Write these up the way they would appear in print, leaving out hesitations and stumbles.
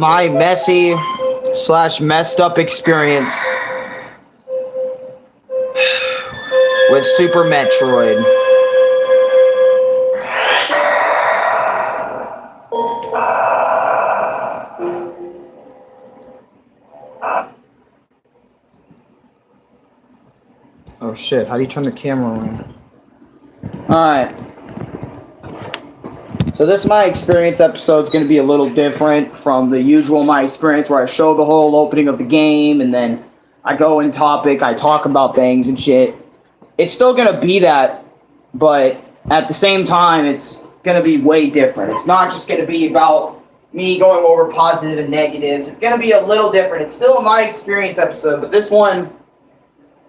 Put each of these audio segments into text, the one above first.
my messy slash messed up experience with Super Metroid. Oh shit, how do you turn the camera on? Alright. So this My Experience episode is going to be a little different from the usual My Experience where I show the whole opening of the game and then I go in topic, I talk about things and shit. It's still going to be that, but at the same time it's going to be way different. It's not just going to be about me going over positive and negatives. It's going to be a little different. It's still a My Experience episode, but this one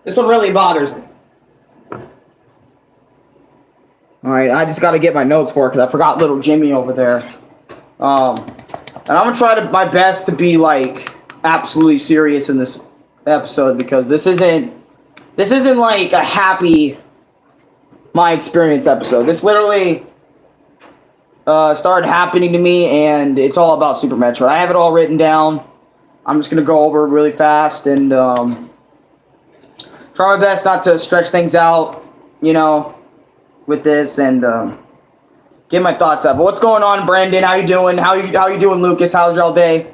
really bothers me. Alright, I just gotta get my notes for it because I forgot little Jimmy over there. And I'm gonna try my best to be like absolutely serious in this episode because this isn't like a happy My Experience episode. This literally started happening to me and it's all about Super Metroid. I have it all written down. I'm just gonna go over it really fast and try my best not to stretch things out, you know, with this and get my thoughts up. But what's going on, Brandon? How you doing? How you doing, Lucas? How's your day?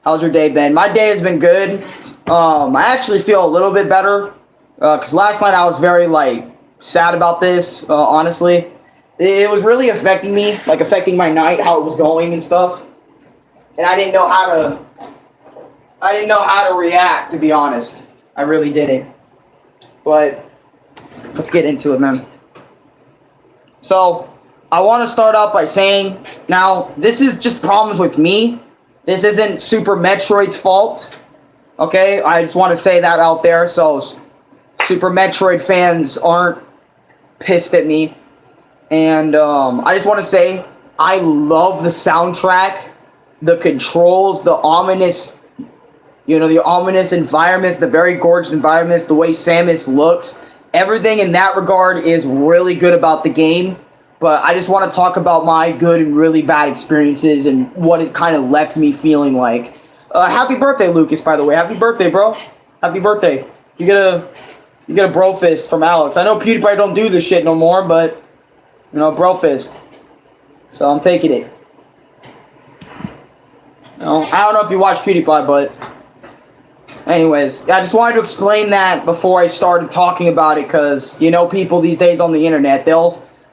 How's your day been? My day has been good. I actually feel a little bit better because last night I was very like sad about this. Honestly, it was really affecting me, like affecting my night, how it was going and stuff. And I didn't know how to react, to be honest. I really didn't. But let's get into it, man. So, I want to start off by saying, now, this is just problems with me. This isn't Super Metroid's fault. Okay? I just want to say that out there so Super Metroid fans aren't pissed at me. And I just want to say, I love the soundtrack, the controls, the ominous, you know, the ominous environments, the very gorgeous environments, the way Samus looks. Everything in that regard is really good about the game, but I just want to talk about my good and really bad experiences and what it kind of left me feeling like. Happy birthday, Lucas, by the way. Happy birthday, bro. Happy birthday. You get a bro fist from Alex. I know PewDiePie don't do this shit no more, but, you know, bro fist. So I'm taking it. You know, I don't know if you watch PewDiePie, but anyways, I just wanted to explain that before I started talking about it, because, you know, people these days on the internet,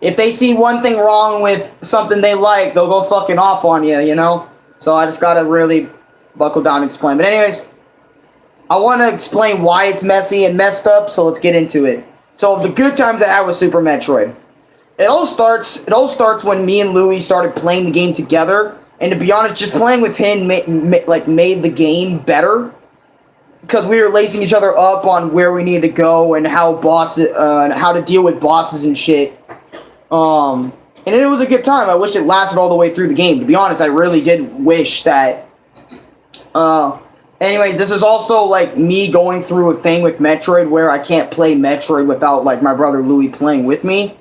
if they see one thing wrong with something they like, they'll go fucking off on you, you know? So I just gotta really buckle down and explain. But anyways, I want to explain why it's messy and messed up, so let's get into it. So the good times I had with Super Metroid. It all starts when me and Louie started playing the game together, and to be honest, just playing with him made the game better. Because we were lacing each other up on where we needed to go and how to deal with bosses and shit. And it was a good time. I wish it lasted all the way through the game. To be honest, I really did wish that. Anyways, this is also like me going through a thing with Metroid where I can't play Metroid without like my brother Louie playing with me.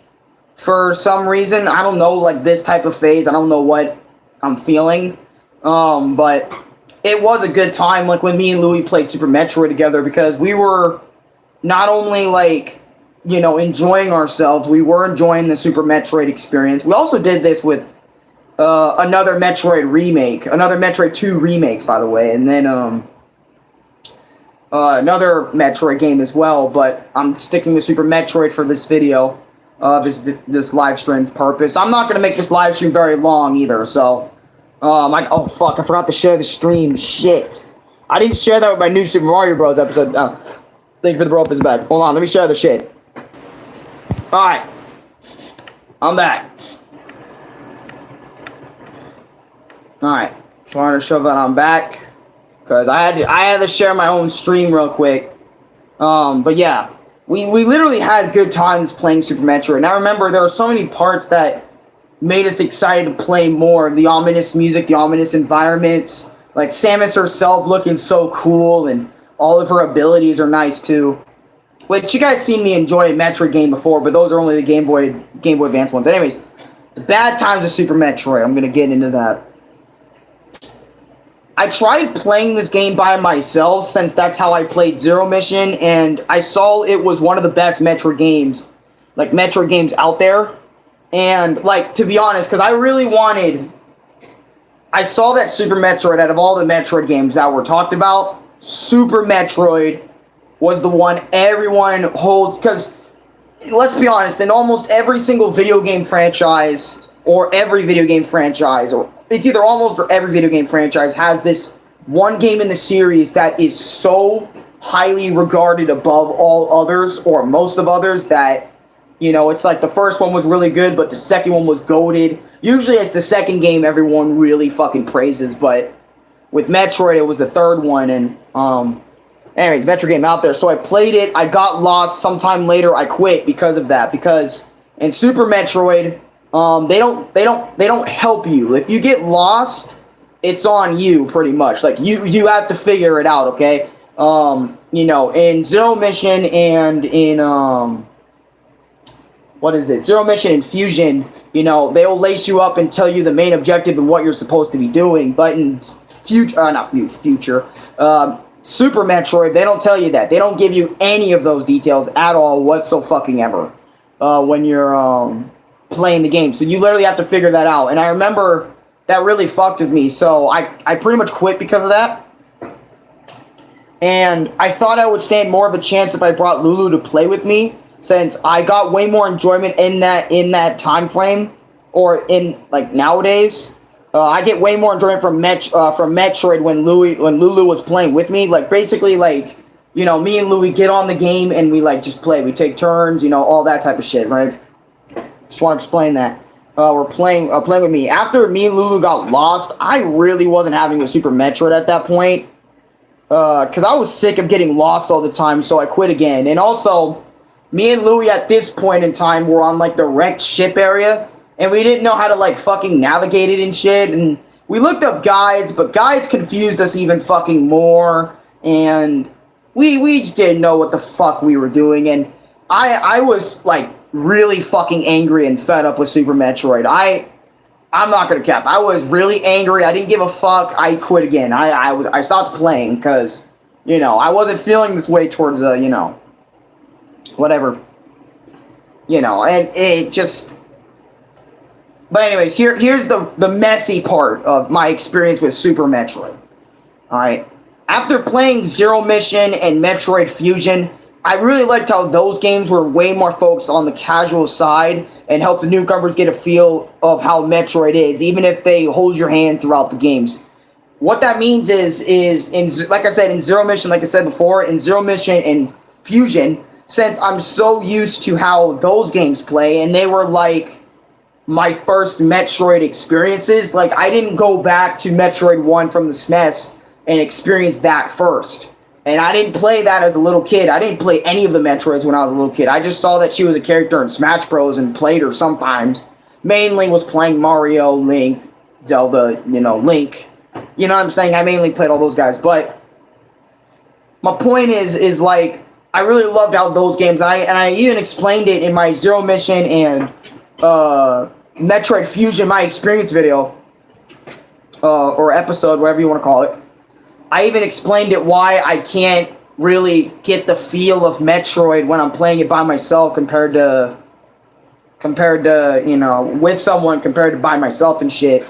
For some reason, I don't know, like this type of phase. I don't know what I'm feeling. But it was a good time, like, when me and Louie played Super Metroid together, because we were not only, like, you know, enjoying ourselves, we were enjoying the Super Metroid experience. We also did this with another Metroid remake, another Metroid 2 remake, by the way, and then another Metroid game as well, but I'm sticking with Super Metroid for this video, this live stream's purpose. I'm not going to make this live stream very long either, so oh fuck, I forgot to share the stream. Shit. I didn't share that with my new Super Mario Bros. Episode. Thank you for the bro up his back. Hold on, let me share the shit. Alright. I'm back. Alright. Trying to show that I'm back. Because I had to share my own stream real quick. But yeah. We literally had good times playing Super Metroid. And I remember there were so many parts that made us excited to play more. The ominous music, the ominous environments, like Samus herself looking so cool, and all of her abilities are nice too. Which you guys seen me enjoy a Metroid game before, but those are only the Game Boy Advance ones. Anyways, the bad times of Super Metroid, I'm gonna get into that. I tried playing this game by myself since that's how I played Zero Mission, and I saw it was one of the best Metroid games, like Metroid games out there. And like to be honest, because I really wanted, I saw that Super Metroid out of all the Metroid games that were talked about, Super Metroid was the one everyone holds. Because let's be honest, in almost every single video game franchise, or every video game franchise, or it's either almost or every video game franchise has this one game in the series that is so highly regarded above all others, or most of others, that, you know, it's like the first one was really good, but the second one was goated. Usually it's the second game everyone really fucking praises, but with Metroid, it was the third one, and, anyways, Metroid game out there. So I played it, I got lost, sometime later I quit because of that, because in Super Metroid, they don't help you. If you get lost, it's on you pretty much. Like you have to figure it out, okay? You know, in Zero Mission and in what is it? Zero Mission and Fusion, you know, they'll lace you up and tell you the main objective and what you're supposed to be doing. But in future, Super Metroid, they don't tell you that. They don't give you any of those details at all whatsoever when you're playing the game. So you literally have to figure that out. And I remember that really fucked with me. So I pretty much quit because of that. And I thought I would stand more of a chance if I brought Lulu to play with me, since I got way more enjoyment in that time frame, or in like nowadays. I get way more enjoyment from Metroid when Lulu was playing with me. Like basically, like, you know, me and Louie get on the game and we like just play. We take turns, you know, all that type of shit, right? Just want to explain that. We're playing with me. After me and Lulu got lost, I really wasn't having a Super Metroid at that point. Because I was sick of getting lost all the time, so I quit again. And also, me and Louie at this point in time were on like the wrecked ship area, and we didn't know how to like fucking navigate it and shit. And we looked up guides, but guides confused us even fucking more. And we just didn't know what the fuck we were doing. And I was like really fucking angry and fed up with Super Metroid. I'm not gonna cap. I was really angry. I didn't give a fuck. I quit again. I stopped playing because, you know, I wasn't feeling this way towards you know, whatever, you know, and it just. But anyways, here's the messy part of my experience with Super Metroid. All right, after playing Zero Mission and Metroid Fusion, I really liked how those games were way more focused on the casual side and helped the newcomers get a feel of how Metroid is, even if they hold your hand throughout the games. What that means is in, like I said, in Zero Mission, like I said before, in Zero Mission and Fusion, since I'm so used to how those games play, and they were like my first Metroid experiences, like I didn't go back to Metroid 1 from the SNES and experience that first. And I didn't play that as a little kid. I didn't play any of the Metroids when I was a little kid. I just saw that she was a character in Smash Bros. And played her sometimes. Mainly was playing Mario, Link, Zelda, you know, Link. You know what I'm saying? I mainly played all those guys. But my point is like, I really loved how those games, and I even explained it in my Zero Mission and Metroid Fusion, my experience video, or episode, whatever you want to call it. I even explained it why I can't really get the feel of Metroid when I'm playing it by myself compared to you know, with someone, compared to by myself and shit.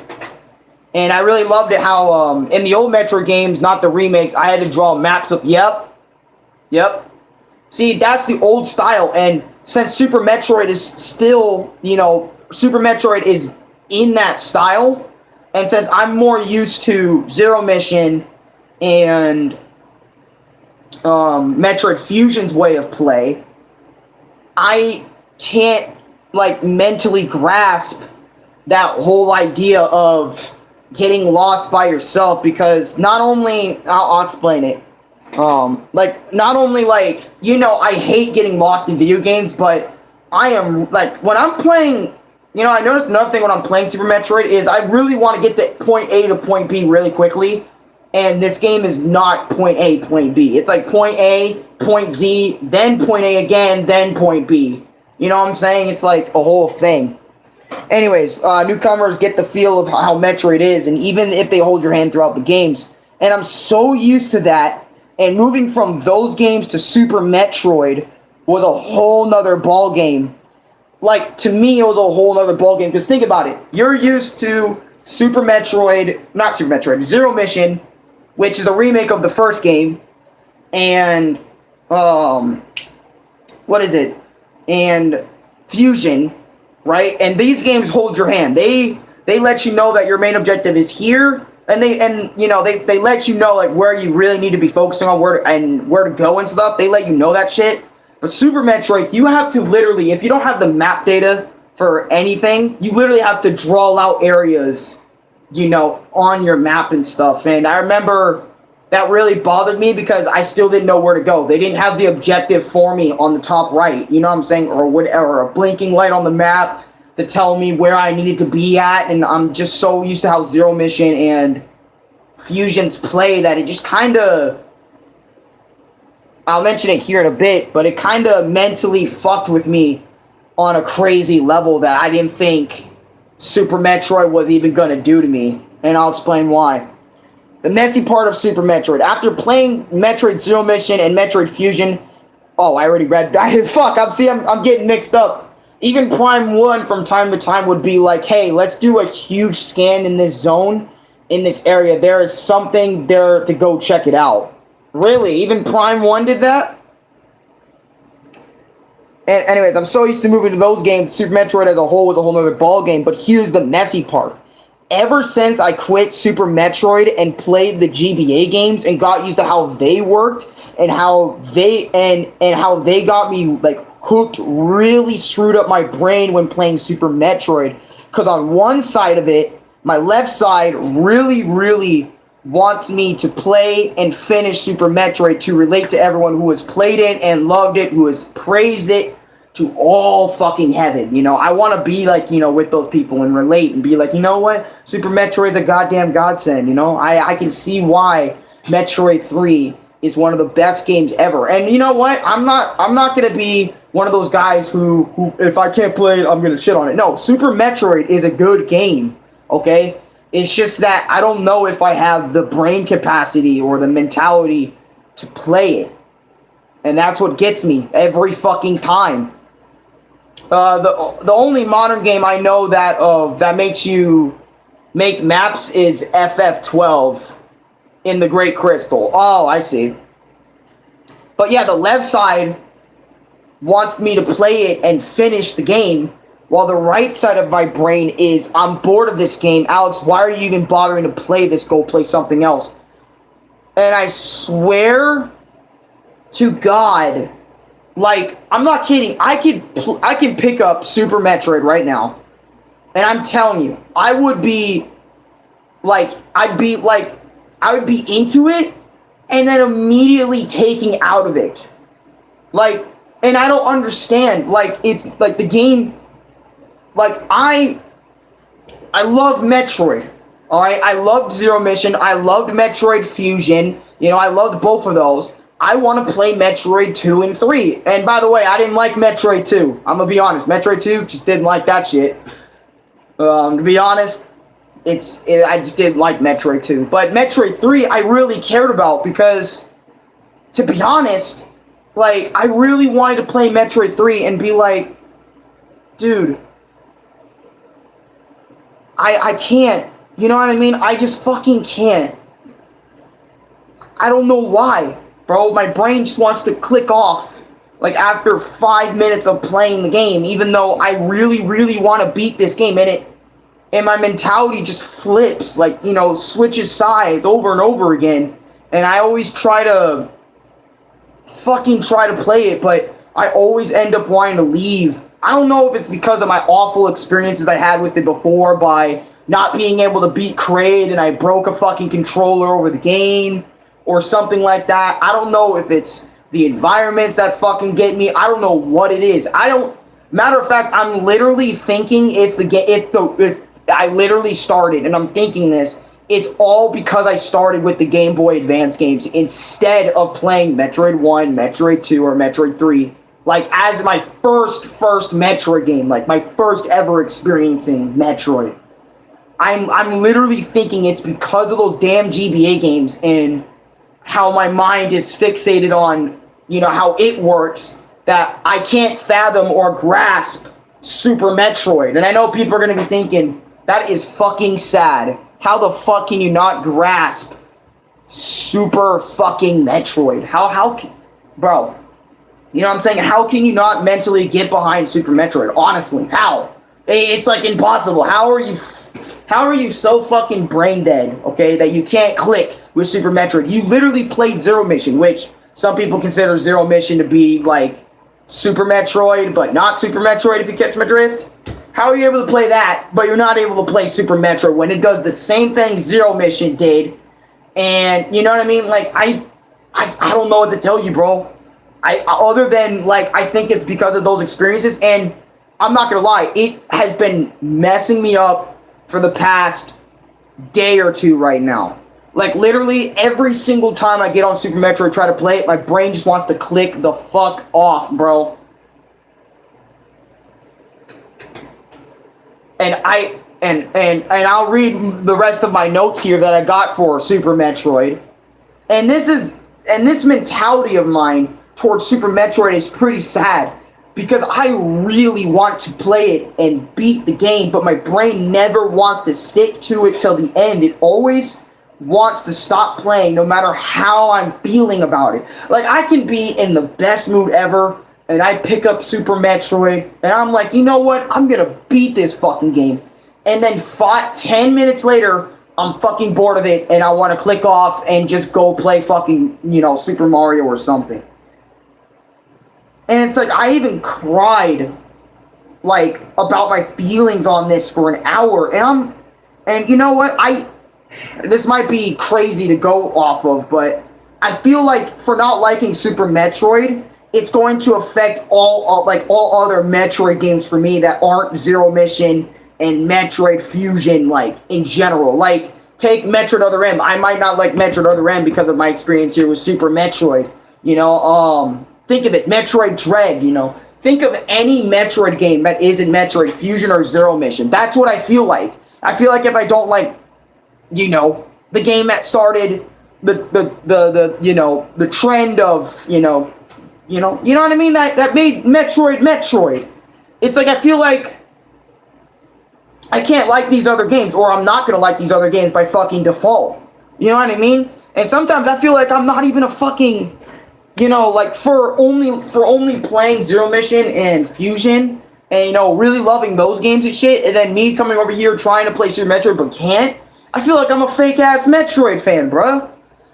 And I really loved it how in the old Metroid games, not the remakes, I had to draw maps of yep. See, that's the old style, and since Super Metroid is still, you know, Super Metroid is in that style, and since I'm more used to Zero Mission and Metroid Fusion's way of play, I can't like mentally grasp that whole idea of getting lost by yourself, because not only I'll explain it, like not only like, you know, I hate getting lost in video games, but I am like, when I'm playing, you know, I noticed another thing when I'm playing Super Metroid is I really want to get to point A to point B really quickly. And this game is not point A, point B. It's like point A, point Z, then point A again, then point B. You know what I'm saying? It's like a whole thing. Anyways, newcomers get the feel of how Metroid is, and even if they hold your hand throughout the games, And I'm so used to that. And moving from those games to Super Metroid was a whole nother ball game. Like, to me, it was a whole nother ball game. Because think about it. You're used to Zero Mission, which is a remake of the first game. And, what is it? And Fusion, right? And these games hold your hand. They let you know that your main objective is here. And they let you know like where you really need to be focusing on, where to go and stuff. They let you know that shit. But Super Metroid, you have to literally, if you don't have the map data for anything, you literally have to draw out areas, on your map and stuff. And I remember that really bothered me because I still didn't know where to go. They didn't have the objective for me on the top right, you know what I'm saying, or a blinking light on the map to tell me where I needed to be at. And I'm just so used to how Zero Mission and Fusion's play that it just kind of, I'll mention it here in a bit, but it kind of mentally fucked with me on a crazy level that I didn't think Super Metroid was even going to do to me. And I'll explain why. The messy part of Super Metroid. After playing Metroid Zero Mission and Metroid Fusion, oh, I already read. I'm getting mixed up. Even Prime 1 from time to time would be like, hey, let's do a huge scan in this zone, in this area. There is something there to go check it out. Really? Even Prime 1 did that? And anyways, I'm so used to moving to those games. Super Metroid as a whole was a whole other ball game. But here's the messy part. Ever since I quit Super Metroid and played the GBA games and got used to how they worked and how they how they got me like hooked, really screwed up my brain when playing Super Metroid. Because on one side of it, my left side really wants me to play and finish Super Metroid to relate to everyone who has played it and loved it, who has praised it to all fucking heaven. I want to be like, with those people and relate and be like, you know what? Super Metroid's a goddamn godsend, I can see why Metroid 3 is one of the best games ever. And you know what? I'm not going to be one of those guys who if I can't play it, I'm going to shit on it. No, Super Metroid is a good game, okay? It's just that I don't know if I have the brain capacity or the mentality to play it. And that's what gets me every fucking time. The only modern game I know that makes you make maps is FF12 in the Great Crystal. Oh, I see. But yeah, the left side wants me to play it and finish the game, while the right side of my brain is, I'm bored of this game. Alex, why are you even bothering to play this? Go play something else. And I swear to God, like, I'm not kidding. I can pick up Super Metroid right now, and I'm telling you, I would be into it, and then immediately taking out of it. Like, and I don't understand. Like, it's like the game. Like, I love Metroid. Alright, I loved Zero Mission. I loved Metroid Fusion. I loved both of those. I want to play Metroid 2 and 3. And by the way, I didn't like Metroid 2. I'm going to be honest. Metroid 2, just didn't like that shit. To be honest, I just didn't like Metroid 2. But Metroid 3, I really cared about because, to be honest, like, I really wanted to play Metroid 3 and be like, dude, I can't. You know what I mean? I just fucking can't. I don't know why, bro. My brain just wants to click off, like, after 5 minutes of playing the game, even though I really want to beat this game. And my mentality just flips, like, switches sides over and over again. And I always try to play it, but I always end up wanting to leave. I don't know if it's because of my awful experiences I had with it before by not being able to beat Kraid and I broke a fucking controller over the game or something like that. I don't know if it's the environments that fucking get me. I don't know what it is. Matter of fact, I'm literally thinking I literally started, and I'm thinking this, it's all because I started with the Game Boy Advance games instead of playing Metroid 1, Metroid 2, or Metroid 3. Like, as my first Metroid game, like, my first ever experiencing Metroid. I'm literally thinking it's because of those damn GBA games and how my mind is fixated on, how it works, that I can't fathom or grasp Super Metroid. And I know people are going to be thinking, that is fucking sad. How the fuck can you not grasp Super fucking Metroid? Bro, you know what I'm saying? How can you not mentally get behind Super Metroid? Honestly, how? It's like impossible. How are you so fucking brain dead, okay, that you can't click with Super Metroid? You literally played Zero Mission, which some people consider Zero Mission to be like Super Metroid, but not Super Metroid, if you catch my drift. How are you able to play that, but you're not able to play Super Metroid when it does the same thing Zero Mission did? And you know what I mean? Like, I don't know what to tell you, bro. Other than, like, I think it's because of those experiences, and I'm not gonna lie, it has been messing me up for the past day or two right now. Like, literally, every single time I get on Super Metroid, try to play it, my brain just wants to click the fuck off, bro. And I'll read the rest of my notes here that I got for Super Metroid. And this mentality of mine towards Super Metroid is pretty sad, because I really want to play it and beat the game, but my brain never wants to stick to it till the end. It always wants to stop playing no matter how I'm feeling about it. Like, I can be in the best mood ever, and I pick up Super Metroid, and I'm like, you know what? I'm gonna beat this fucking game. And then 10 minutes later, I'm fucking bored of it, and I want to click off and just go play fucking, Super Mario or something. And it's like, I even cried, like, about my feelings on this for an hour. And you know what? This might be crazy to go off of, but I feel like for not liking Super Metroid, it's going to affect all other Metroid games for me that aren't Zero Mission and Metroid Fusion, like, in general. Like, take Metroid Other M. I might not like Metroid Other M because of my experience here with Super Metroid. Think of it, Metroid Dread, Think of any Metroid game that isn't Metroid Fusion or Zero Mission. That's what I feel like. I feel like if I don't like, the game that started the trend of, you know what I mean? That made Metroid. It's like, I feel like I can't like these other games, or I'm not gonna like these other games by fucking default. You know what I mean? And sometimes I feel like I'm not even a fucking, like, for only playing Zero Mission and Fusion, and really loving those games and shit, and then me coming over here trying to play Super Metroid but can't. I feel like I'm a fake ass Metroid fan, bruh.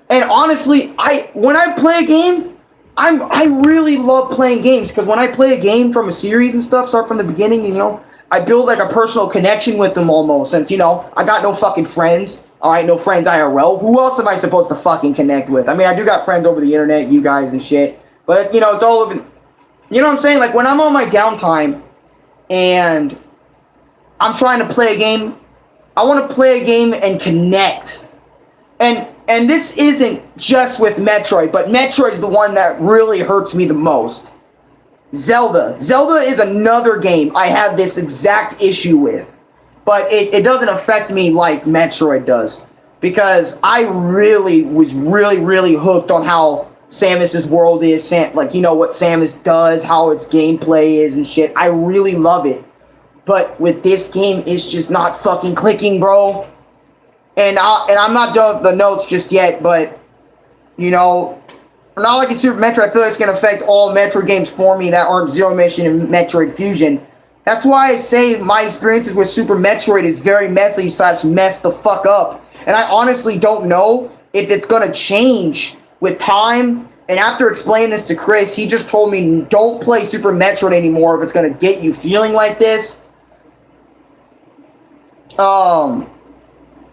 And honestly, when I play a game, I really love playing games, because when I play a game from a series and stuff, start from the beginning, I build like a personal connection with them almost, since, I got no fucking friends. Alright, no friends IRL. Who else am I supposed to fucking connect with? I mean, I do got friends over the internet, you guys and shit. But, it's all over. You know what I'm saying? Like, when I'm on my downtime and I'm trying to play a game, I want to play a game and connect. And this isn't just with Metroid, but Metroid's the one that really hurts me the most. Zelda is another game I have this exact issue with. But it doesn't affect me like Metroid does. Because I really was really hooked on how Samus's world is. What Samus does, how its gameplay is and shit. I really love it. But with this game, it's just not fucking clicking, bro. And I'm not done with the notes just yet, but, for not liking Super Metroid, I feel like it's going to affect all Metroid games for me that aren't Zero Mission and Metroid Fusion. That's why I say my experiences with Super Metroid is very messy / mess the fuck up. And I honestly don't know if it's going to change with time. And after explaining this to Chris, he just told me, don't play Super Metroid anymore if it's going to get you feeling like this. Don't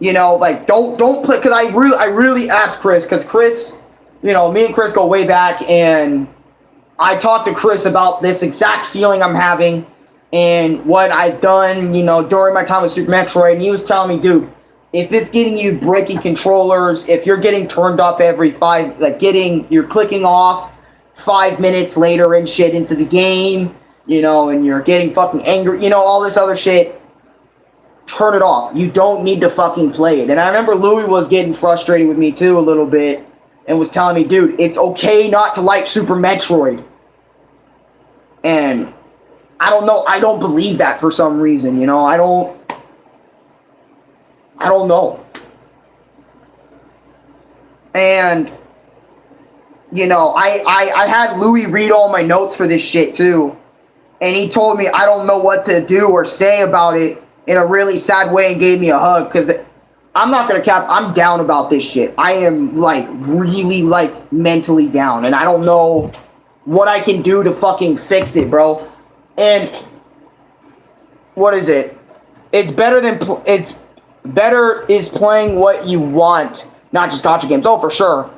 play, because I really asked Chris, because Chris, me and Chris go way back, and I talked to Chris about this exact feeling I'm having and what I've done, during my time with Super Metroid, and he was telling me, dude, if it's getting you breaking controllers, if you're getting turned off every you're clicking off 5 minutes later and shit into the game, and you're getting fucking angry, all this other shit, turn it off. You don't need to fucking play it. And I remember Louis was getting frustrated with me too a little bit and was telling me, dude, it's okay not to like Super Metroid. And I don't know. I don't believe that for some reason, you know. I don't know. And, you know, I had Louis read all my notes for this shit too. And he told me I don't know what to do or say about it in a really sad way and gave me a hug. Because I'm not going to cap. I'm down about this shit. I am, like, really, like, mentally down. And I don't know what I can do to fucking fix it, bro. And what is it? It's better than... It's better is playing what you want, not just gacha games. Oh, for sure.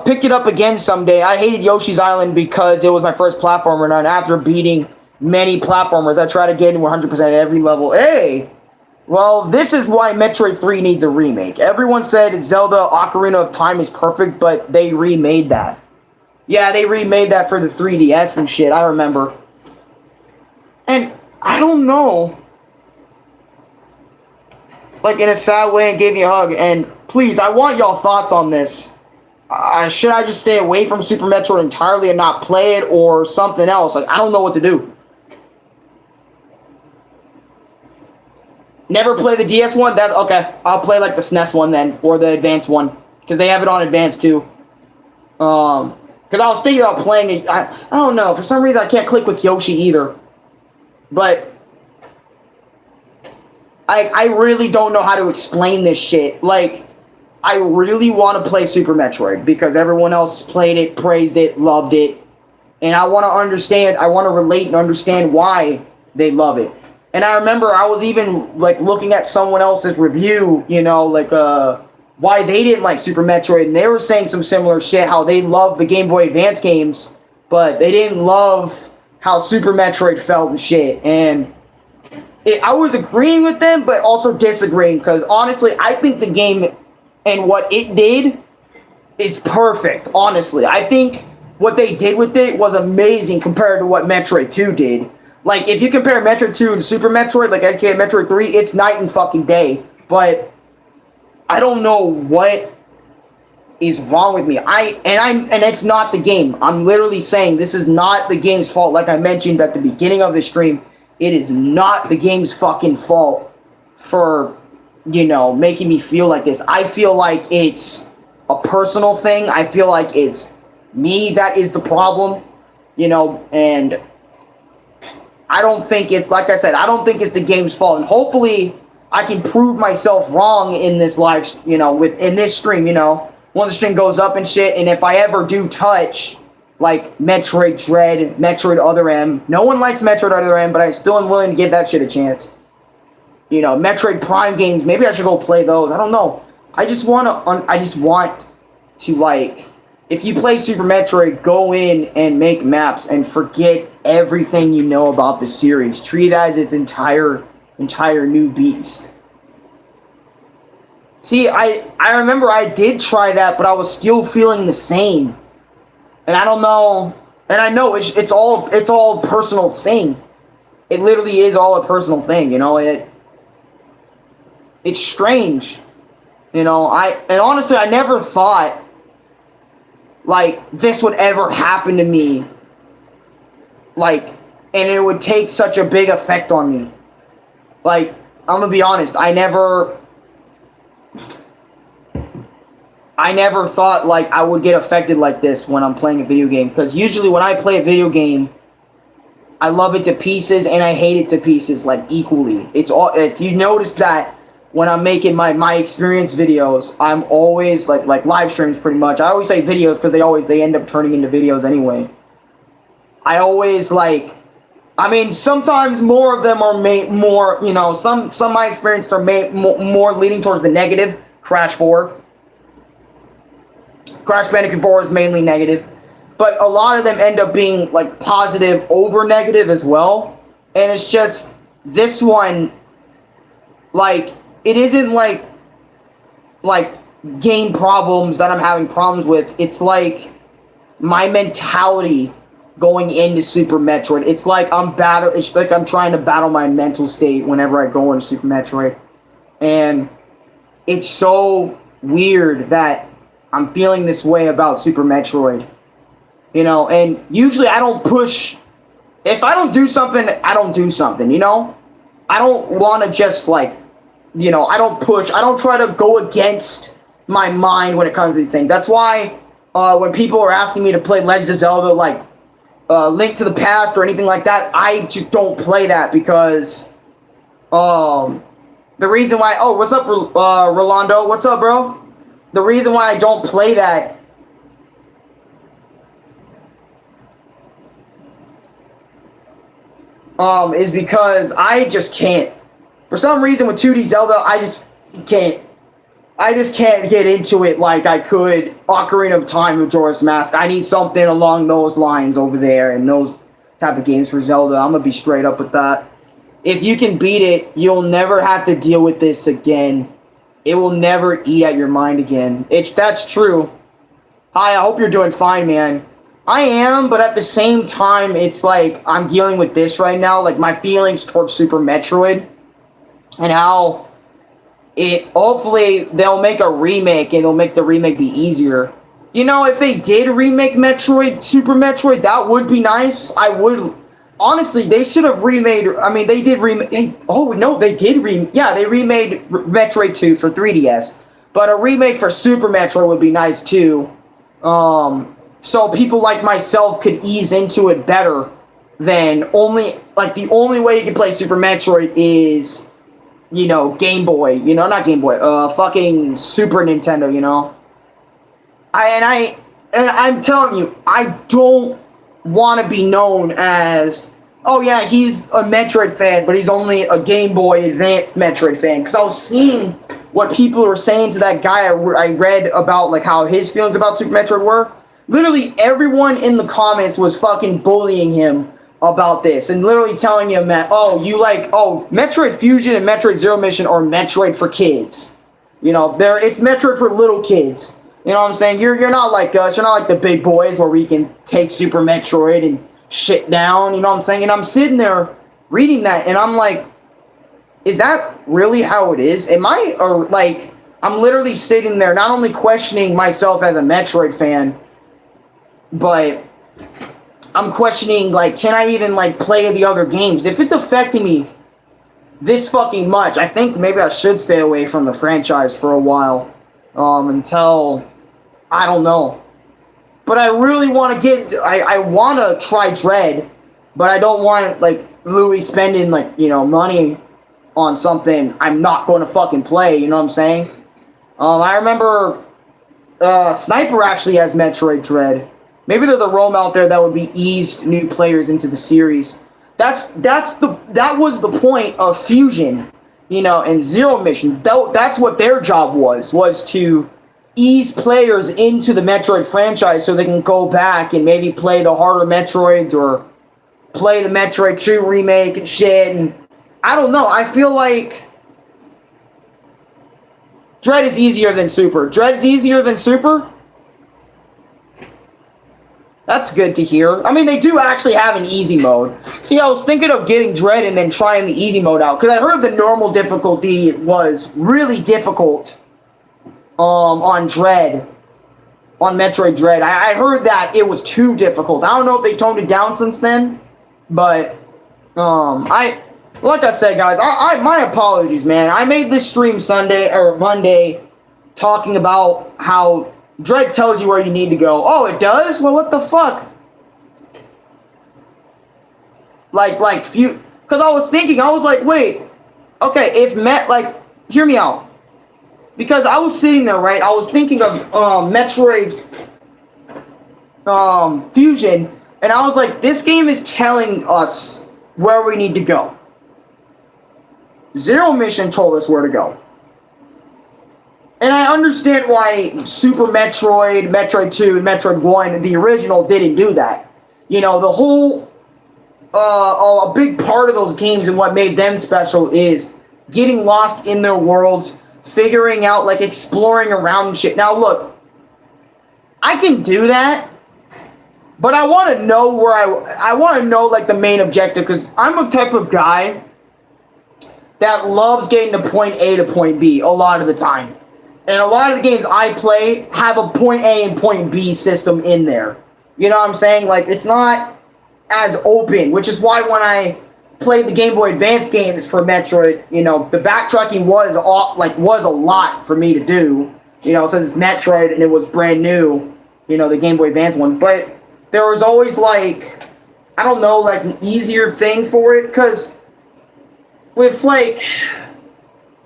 Pick it up again someday. I hated Yoshi's Island because it was my first platformer, and after beating many platformers, I try to get into 100% at every level. Hey! Well, this is why Metroid 3 needs a remake. Everyone said Zelda Ocarina of Time is perfect, but they remade that. Yeah, they remade that for the 3DS and shit, I remember. And I don't know. Like, in a sad way, and gave me a hug. And please, I want y'all thoughts on this. Should I just stay away from Super Metroid entirely and not play it, or something else? Like, I don't know what to do. Never play the DS one? That okay. I'll play like the SNES one then, or the Advance one, because they have it on Advance too. Because I was thinking about playing it. I don't know. For some reason, I can't click with Yoshi either. But I really don't know how to explain this shit. Like, I really want to play Super Metroid because everyone else played it, praised it, loved it. And I want to understand, I want to relate and understand why they love it. And I remember I was even, like, looking at someone else's review, you know, like, why they didn't like Super Metroid. And they were saying some similar shit, how they loved the Game Boy Advance games, but they didn't love how Super Metroid felt and shit. And I was agreeing with them, but also disagreeing, because honestly, I think the game and what it did is perfect, honestly. I think what they did with it was amazing compared to what Metroid 2 did. Like, if you compare Metroid 2 to Super Metroid, like aka Metroid 3, it's night and fucking day. But I don't know what is wrong with me. And it's not the game. I'm literally saying this is not the game's fault. Like I mentioned at the beginning of the stream, it is not the game's fucking fault for, you know, making me feel like this. I feel like it's a personal thing. I feel like it's me that is the problem, you know, and I don't think it's, like I said, I don't think it's the game's fault. And hopefully I can prove myself wrong in this live, you know, in this stream, you know, once the stream goes up and shit. And if I ever do touch, like, Metroid Dread, Metroid Other M. No one likes Metroid Other M, but I still am willing to give that shit a chance. You know, Metroid Prime games, maybe I should go play those. I don't know. I just want to, like, if you play Super Metroid, go in and make maps and forget everything you know about the series. Treat it as its entire new beast. See, I remember I did try that, but I was still feeling the same. And I don't know, and I know it's all a personal thing. It literally is all a personal thing, you know. It's strange, you know. And honestly, I never thought, like, this would ever happen to me, like, and it would take such a big effect on me. Like, I'm gonna be honest, I never thought, like, I would get affected like this when I'm playing a video game. Because usually when I play a video game, I love it to pieces and I hate it to pieces, like, equally. It's all, if you notice that when I'm making my experience videos, I'm always, like live streams pretty much. I always say videos because they end up turning into videos anyway. I always, like, I mean, sometimes more of them are more, you know, some of my experiences are more leaning towards the negative. Crash 4. Crash Bandicoot 4 is mainly negative. But a lot of them end up being, like, positive over negative as well. And it's just, this one, like, it isn't like game problems that I'm having problems with. It's like my mentality going into Super Metroid. It's like I'm trying to battle my mental state whenever I go into Super Metroid. And it's so weird that I'm feeling this way about Super Metroid. You know, and usually I don't push. If I don't do something, I don't do something, you know? I don't want to just, like, you know, I don't push. I don't try to go against my mind when it comes to these things. That's why when people are asking me to play Legends of Zelda, like, Link to the Past or anything like that, I just don't play that because the reason why... Oh, what's up, Rolando? What's up, bro? The reason why I don't play that is because I just can't. For some reason with 2D Zelda, I just can't get into it like I could Ocarina of Time or Majora's Mask. I need something along those lines over there and those type of games for Zelda. I'm gonna be straight up with that. If you can beat it, you'll never have to deal with this again. It will never eat at your mind again. That's true. Hi, I hope you're doing fine, man. I am, but at the same time, it's like I'm dealing with this right now, like my feelings towards Super Metroid and how hopefully they'll make a remake and it'll make the remake be easier. You know, if they did remake Super Metroid, that would be nice. I would, honestly, they should have remade, I mean, they did remake, oh no, they did they remade Metroid 2 for 3DS, but a remake for Super Metroid would be nice too. So people like myself could ease into it better than the only way you can play Super Metroid is, you know, Game Boy, you know, not Game Boy, fucking Super Nintendo, you know. I'm telling you, I don't want to be known as, oh yeah, he's a Metroid fan, but he's only a Game Boy Advanced Metroid fan. Because I was seeing what people were saying to that guy I read about, like, how his feelings about Super Metroid were. Literally everyone in the comments was fucking bullying him about this and literally telling him that, Metroid Fusion and Metroid Zero Mission are Metroid for kids. You know, it's Metroid for little kids. You know what I'm saying? You're not like us. You're not like the big boys where we can take Super Metroid and shit down. You know what I'm saying? And I'm sitting there reading that and I'm like, is that really how it is? I'm literally sitting there not only questioning myself as a Metroid fan, but I'm questioning, like, can I even, like, play the other games? If it's affecting me this fucking much, I think maybe I should stay away from the franchise for a while. Until, I don't know. But I really want to I want to try Dread, but I don't want, like, Louis spending, like, you know, money on something I'm not going to fucking play, you know what I'm saying? I remember, Sniper actually has Metroid Dread. Maybe there's a ROM out there that would be eased new players into the series. That was the point of Fusion, you know, and Zero Mission. That's what their job was to ease players into the Metroid franchise so they can go back and maybe play the harder Metroids or play the Metroid 2 remake and shit. And I don't know. I feel like Dread is easier than Super. Dread's easier than Super? That's good to hear. I mean, they do actually have an easy mode. See, I was thinking of getting Dread and then trying the easy mode out. Because I heard the normal difficulty was really difficult on Dread. On Metroid Dread. I heard that it was too difficult. I don't know if they toned it down since then. But, like I said, guys, my apologies, man. I made this stream Monday talking about how Dread tells you where you need to go. Oh, it does? Well, what the fuck? Because I was like, wait, okay, hear me out. Because I was sitting there, right, I was thinking of, Metroid, Fusion, and I was like, this game is telling us where we need to go. Zero Mission told us where to go. And I understand why Super Metroid, Metroid 2, and Metroid 1, the original, didn't do that. You know, the whole, a big part of those games and what made them special is getting lost in their worlds, figuring out, like, exploring around shit. Now, look, I can do that, But I want to know where I want to know like the main objective, because I'm a type of guy that loves getting to point A to point B a lot of the time. And a lot of the games I play have a point A and point B system in there. You know what I'm saying? Like, it's not as open, which is why when I played the Game Boy Advance games for Metroid, you know, the backtracking was a lot for me to do, you know, since it's Metroid and it was brand new, you know, the Game Boy Advance one. But there was always, like, I don't know, like, an easier thing for it, because with, like,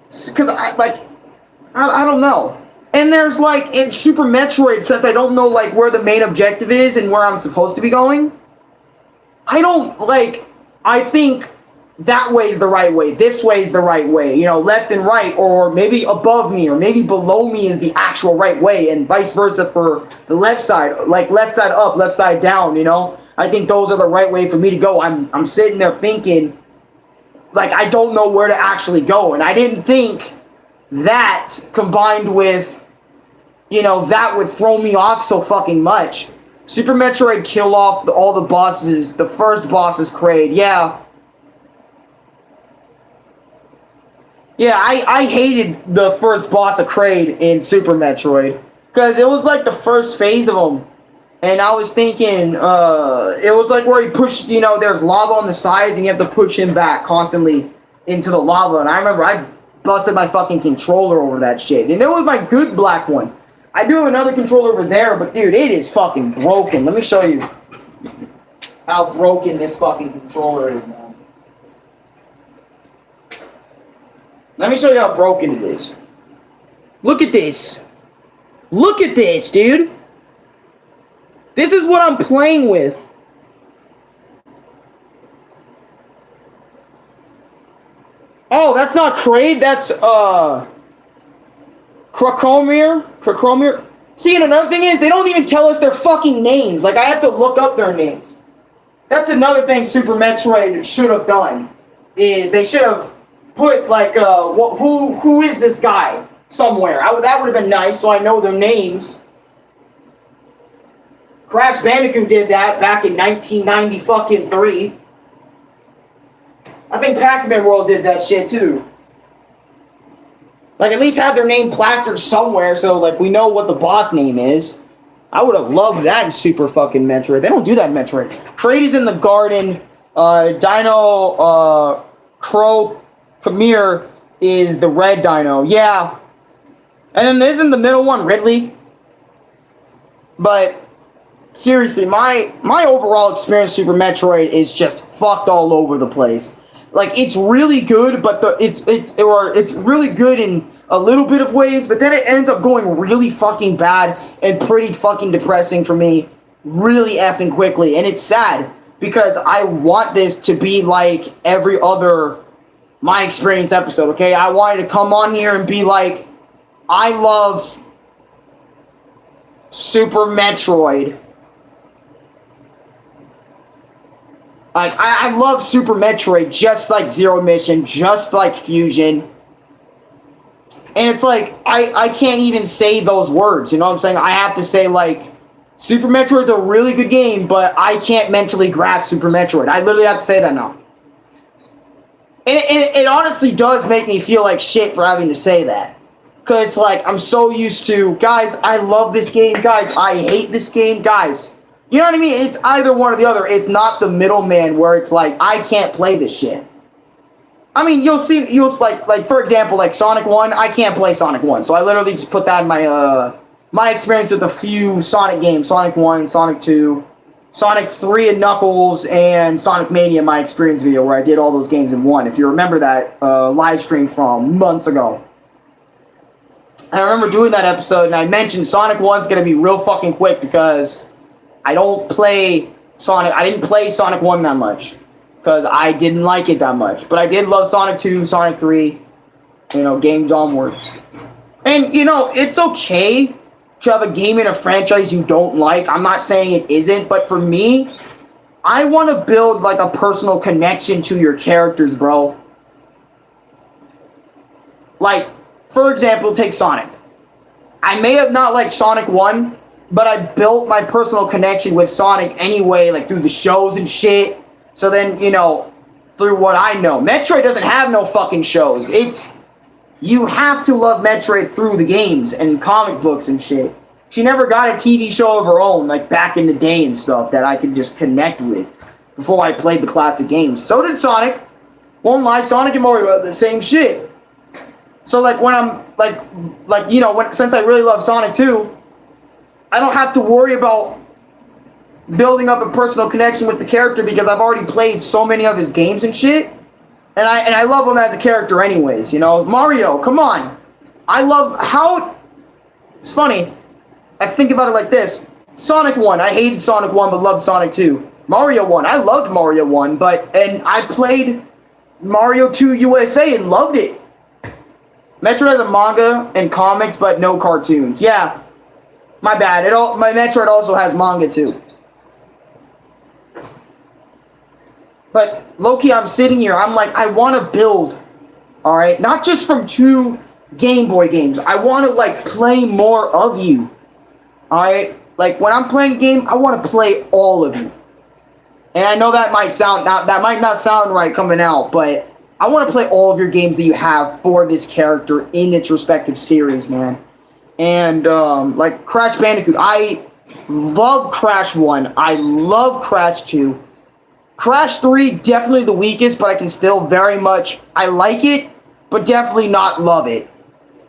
because I don't know. And there's, like, in Super Metroid, since I don't know, like, where the main objective is and where I'm supposed to be going, I think that way is the right way, this way is the right way, you know, left and right, or maybe above me, or maybe below me is the actual right way, and vice versa for the left side, like left side up, left side down, you know? I think those are the right way for me to go. I'm sitting there thinking, like, I don't know where to actually go, and I didn't think that combined with, you know, that would throw me off so fucking much. Super Metroid kill off all the bosses. The first boss is Kraid. Yeah. Yeah, I hated the first boss of Kraid in Super Metroid, because it was like the first phase of him. And I was thinking, it was like where he pushed, you know, there's lava on the sides and you have to push him back constantly into the lava. And I remember I busted my fucking controller over that shit. And it was my good black one. I do have another controller over there, but dude, it is fucking broken. Let me show you how broken this fucking controller is, man. Let me show you how broken it is. Look at this. Look at this, dude. This is what I'm playing with. Oh, that's not Kraid, that's, Cracomir. See, and another thing is, they don't even tell us their fucking names. Like, I have to look up their names. That's another thing Super Metroid should have done. Is they should have put, like, who is this guy somewhere. That would have been nice, so I know their names. Crash Bandicoot did that back in 1993. I think Pac-Man World did that shit, too. Like, at least have their name plastered somewhere so, like, we know what the boss name is. I would have loved that in Super fucking Metroid. They don't do that in Metroid. Kraid is in the garden. Crocomir is the red dino. Yeah. And then isn't the middle one Ridley? But, seriously, my overall experience with Super Metroid is just fucked all over the place. Like, it's really good, but it's really good in a little bit of ways, but then it ends up going really fucking bad and pretty fucking depressing for me really effing quickly. And it's sad, because I want this to be like every other My Experience episode, okay? I wanted to come on here and be like, I love Super Metroid. Like, I love Super Metroid just like Zero Mission, just like Fusion. And it's like, I can't even say those words, you know what I'm saying? I have to say, like, Super Metroid's a really good game, but I can't mentally grasp Super Metroid. I literally have to say that now. And it honestly does make me feel like shit for having to say that. Because it's like, I'm so used to, guys, I love this game, guys, I hate this game, guys. You know what I mean? It's either one or the other. It's not the middleman where it's like, I can't play this shit. I mean, you'll like for example, like Sonic 1, I can't play Sonic 1. So I literally just put that in my experience with a few Sonic games. Sonic 1, Sonic 2, Sonic 3 and Knuckles, and Sonic Mania, my experience video, where I did all those games in one. If you remember that live stream from months ago. I remember doing that episode, and I mentioned Sonic 1's going to be real fucking quick, because I don't play Sonic. I didn't play Sonic 1 that much because I didn't like it that much. But I did love Sonic 2, Sonic 3, you know, games onward. And, you know, it's okay to have a game in a franchise you don't like. I'm not saying it isn't, but for me, I want to build, like, a personal connection to your characters, bro. Like, for example, take Sonic. I may have not liked Sonic 1, but I built my personal connection with Sonic anyway, like through the shows and shit. So then, you know, through what I know, Metroid doesn't have no fucking shows. You have to love Metroid through the games and comic books and shit. She never got a TV show of her own, like back in the day and stuff, that I could just connect with before I played the classic games. So did Sonic. Won't lie, Sonic and Mario are the same shit. So like when I'm like you know, since I really love Sonic 2, I don't have to worry about building up a personal connection with the character because I've already played so many of his games and shit. And I love him as a character anyways, you know? Mario, come on. I love how... It's funny. I think about it like this. Sonic 1, I hated Sonic 1 but loved Sonic 2. Mario 1, I loved Mario 1, and I played Mario 2 USA and loved it. Metroid has a manga and comics but no cartoons. Yeah. My bad. My Metroid also has manga too. But low-key, I'm sitting here. I'm like, I want to build. All right, not just from 2 Game Boy games. I want to like play more of you. All right, like when I'm playing a game, I want to play all of you. And I know that might not sound right coming out, but I want to play all of your games that you have for this character in its respective series, man. And like Crash Bandicoot, I love Crash 1. I love Crash 2. Crash 3, definitely the weakest, but I can still very much... I like it, but definitely not love it.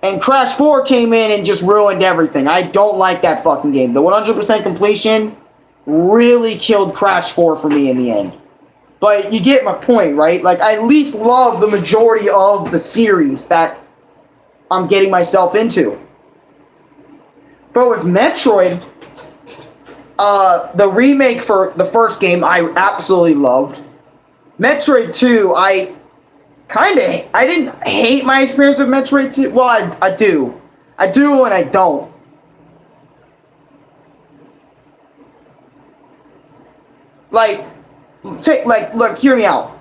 And Crash 4 came in and just ruined everything. I don't like that fucking game. The 100% completion really killed Crash 4 for me in the end. But you get my point, right? Like, I at least love the majority of the series that I'm getting myself into. But with Metroid, the remake for the first game, I absolutely loved. Metroid 2, I didn't hate my experience with Metroid 2. Well, I do. I do and I don't. Look, hear me out.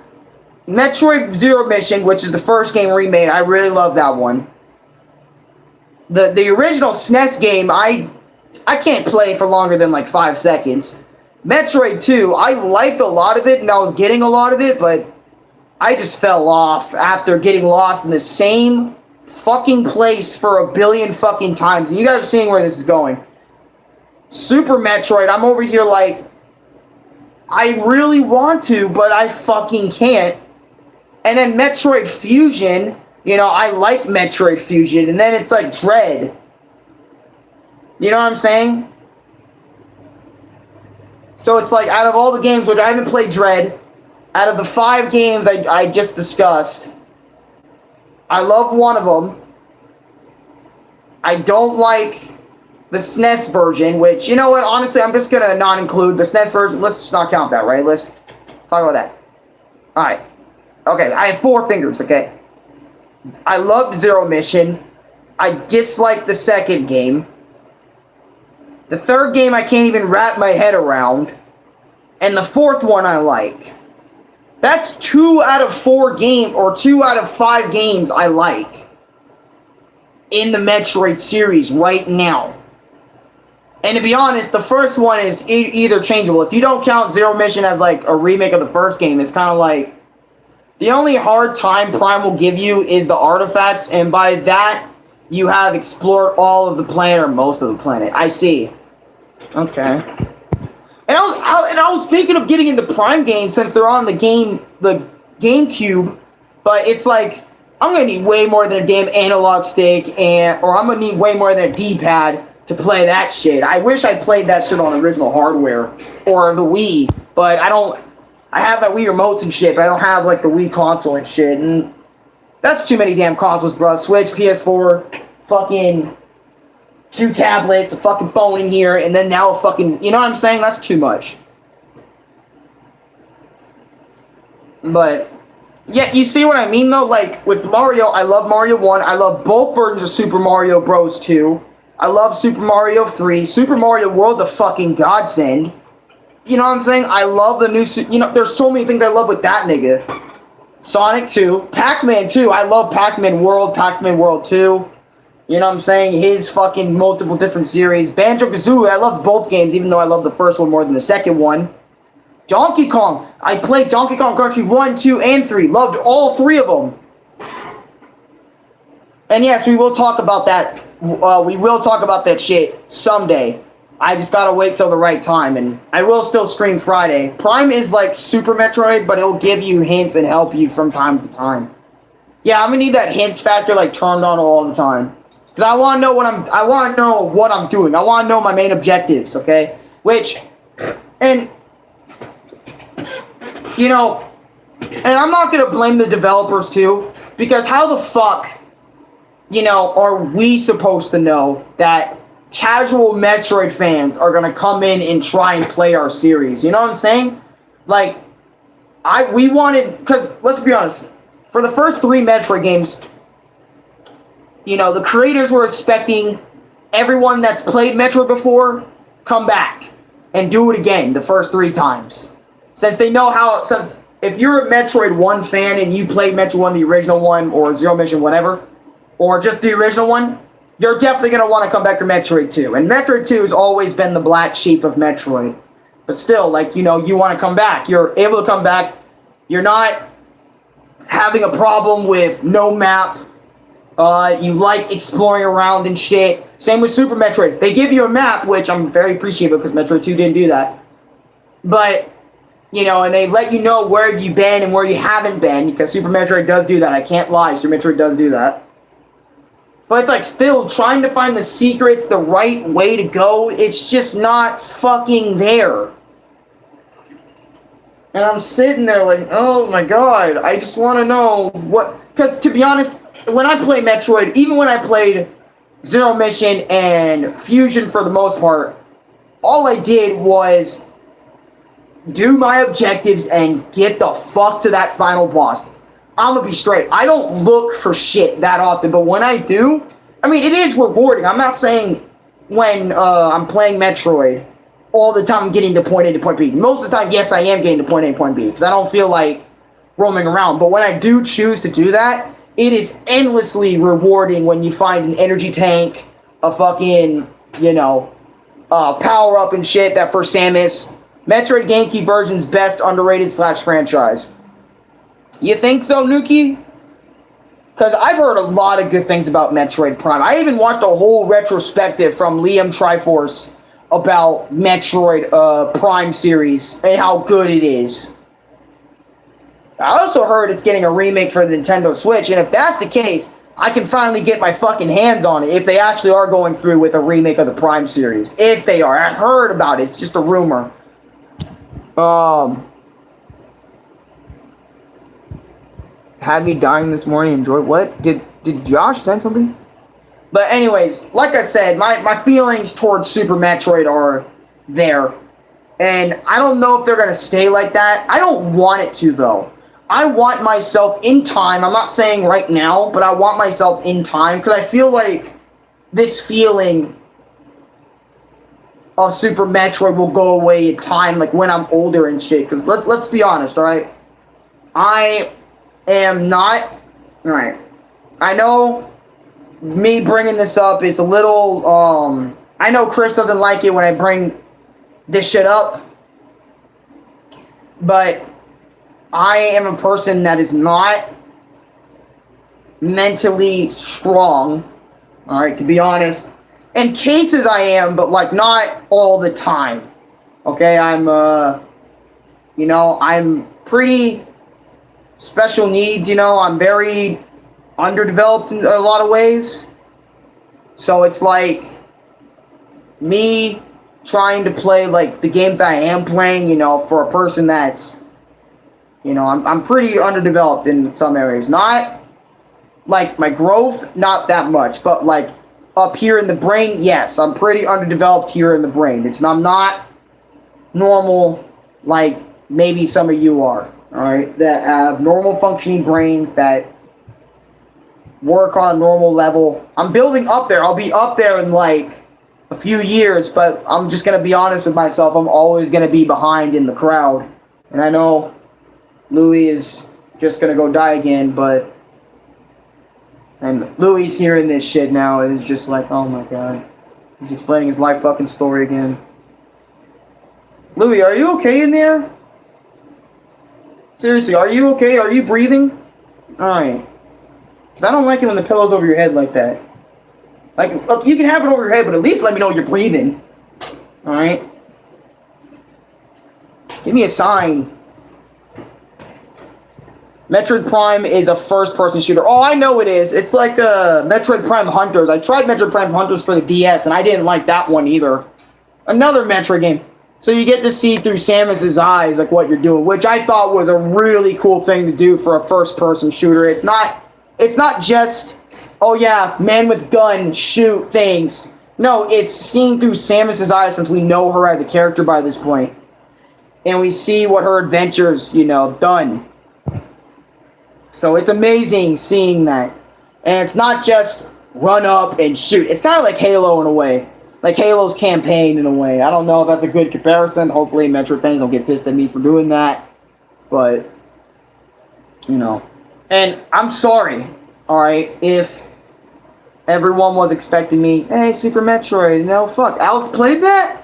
Metroid Zero Mission, which is the first game remade, I really love that one. The original SNES game, I can't play for longer than like 5 seconds. Metroid 2, I liked a lot of it and I was getting a lot of it, but I just fell off after getting lost in the same fucking place for a billion fucking times. And you guys are seeing where this is going. Super Metroid, I'm over here like, I really want to, but I fucking can't. And then Metroid Fusion, you know, I like Metroid Fusion, and then it's like Dread. You know what I'm saying? So it's like, out of all the games, which I haven't played Dread, out of the 5 games I just discussed, I love one of them. I don't like the SNES version, which, you know what, honestly, I'm just gonna not include the SNES version. Let's just not count that, right? Let's talk about that. Alright. Okay, I have 4 fingers, okay? I loved Zero Mission. I disliked the second game. The third game I can't even wrap my head around. And the fourth one I like. That's 2 out of 4 games, or 2 out of 5 games I like in the Metroid series right now. And to be honest, the first one is either changeable. If you don't count Zero Mission as like a remake of the first game, it's kind of like the only hard time Prime will give you is the artifacts, and by that you have explored all of the planet or most of the planet. I see. Okay. And I was thinking of getting into Prime games since they're on the GameCube, but it's like I'm gonna need way more than a damn analog stick, or I'm gonna need way more than a D-pad to play that shit. I wish I played that shit on original hardware or the Wii, but I don't. I have that Wii remotes and shit, but I don't have like the Wii console and shit, and that's too many damn consoles, bro. Switch, PS4, fucking 2 tablets, a fucking phone in here, and then now a fucking, you know what I'm saying? That's too much. But yeah, you see what I mean though? Like with Mario, I love Mario 1. I love both versions of Super Mario Bros. 2. I love Super Mario 3. Super Mario World's a fucking godsend. You know what I'm saying? I love the new... You know, there's so many things I love with that nigga. Sonic 2. Pac-Man 2. I love Pac-Man World, Pac-Man World 2. You know what I'm saying? His fucking multiple different series. Banjo-Kazooie, I loved both games, even though I loved the first one more than the second one. Donkey Kong, I played Donkey Kong Country 1, 2, and 3. Loved all 3 of them. And yes, we will talk about that. We will talk about that shit someday. I just gotta wait till the right time, and I will still stream Friday. Prime is like Super Metroid, but it'll give you hints and help you from time to time. Yeah, I'm gonna need that hints factor like turned on all the time. Because I want to know what I'm doing. I want to know my main objectives, okay? Which, and, you know, and I'm not going to blame the developers too, because how the fuck, you know, are we supposed to know that casual Metroid fans are going to come in and try and play our series? You know what I'm saying? Like, we wanted, because, let's be honest, for the first 3 Metroid games, you know, the creators were expecting everyone that's played Metroid before come back and do it again the first 3 times. Since they know how, since if you're a Metroid 1 fan and you played Metroid 1, the original one, or Zero Mission, whatever, or just the original one, you're definitely going to want to come back to Metroid 2. And Metroid 2 has always been the black sheep of Metroid. But still, like, you know, you want to come back. You're able to come back. You're not having a problem with no map. You like exploring around and shit. Same with Super Metroid. They give you a map, which I'm very appreciative of because Metroid 2 didn't do that. But, you know, and they let you know where have you been and where you haven't been because Super Metroid does do that. I can't lie, Super Metroid does do that. But it's like still trying to find the secrets, the right way to go. It's just not fucking there. And I'm sitting there like, oh my god, I just want to know what... Because to be honest, when I play Metroid, even when I played Zero Mission and Fusion for the most part, all I did was do my objectives and get the fuck to that final boss. I'm gonna be straight. I don't look for shit that often, but when I do, I mean, it is rewarding. I'm not saying when I'm playing Metroid all the time getting to point A to point B. Most of the time, yes, I am getting to point A to point B because I don't feel like roaming around. But when I do choose to do that, it is endlessly rewarding when you find an energy tank, a fucking, you know, power-up and shit that for Samus. Metroid GameCube version's best underrated / franchise. You think so, Nuki? Because I've heard a lot of good things about Metroid Prime. I even watched a whole retrospective from Liam Triforce about Metroid Prime series and how good it is. I also heard it's getting a remake for the Nintendo Switch, and if that's the case, I can finally get my fucking hands on it if they actually are going through with a remake of the Prime series. If they are. I heard about it. It's just a rumor. Had me dying this morning. Enjoy what? Did Josh send something? But anyways, like I said, my feelings towards Super Metroid are there. And I don't know if they're going to stay like that. I don't want it to, though. I want myself in time. I'm not saying right now, but I want myself in time. Because I feel like this feeling of Super Metroid will go away in time. Like when I'm older and shit. Because let's be honest, alright? I am not... Alright. I know me bringing this up, it's a little... I know Chris doesn't like it when I bring this shit up. But I am a person that is not mentally strong. Alright, to be honest. In cases I am, but like not all the time. Okay, I'm you know, I'm pretty special needs, you know, I'm very underdeveloped in a lot of ways. So it's like me trying to play like the game that I am playing, you know, for a person that's, you know, I'm pretty underdeveloped in some areas. Not like my growth, not that much, but like up here in the brain, yes, I'm pretty underdeveloped here in the brain. I'm not normal like maybe some of you are, alright, that have normal functioning brains that work on a normal level. I'm building up there. I'll be up there in like a few years, but I'm just going to be honest with myself. I'm always going to be behind in the crowd. And I know Louis is just going to go die again, but And Louis hearing this shit now is just like, oh my god. He's explaining his life fucking story again. Louis, are you okay in there? Seriously, are you okay? Are you breathing? Alright. Because I don't like it when the pillow's over your head like that. Like, look, you can have it over your head, but at least let me know you're breathing. Alright? Give me a sign. Metroid Prime is a first-person shooter. Oh, I know it is. It's like Metroid Prime Hunters. I tried Metroid Prime Hunters for the DS, and I didn't like that one either. Another Metroid game. So you get to see through Samus's eyes, like, what you're doing, which I thought was a really cool thing to do for a first-person shooter. It's not just, oh yeah, man with gun, shoot things. No, it's seeing through Samus's eyes since we know her as a character by this point. And we see what her adventures, you know, done. So it's amazing seeing that. And it's not just run up and shoot. It's kind of like Halo in a way. Like Halo's campaign in a way. I don't know if that's a good comparison. Hopefully Metroid fans don't get pissed at me for doing that. But, you know. And I'm sorry, alright, if everyone was expecting me, hey, Super Metroid, no, fuck. Alex played that?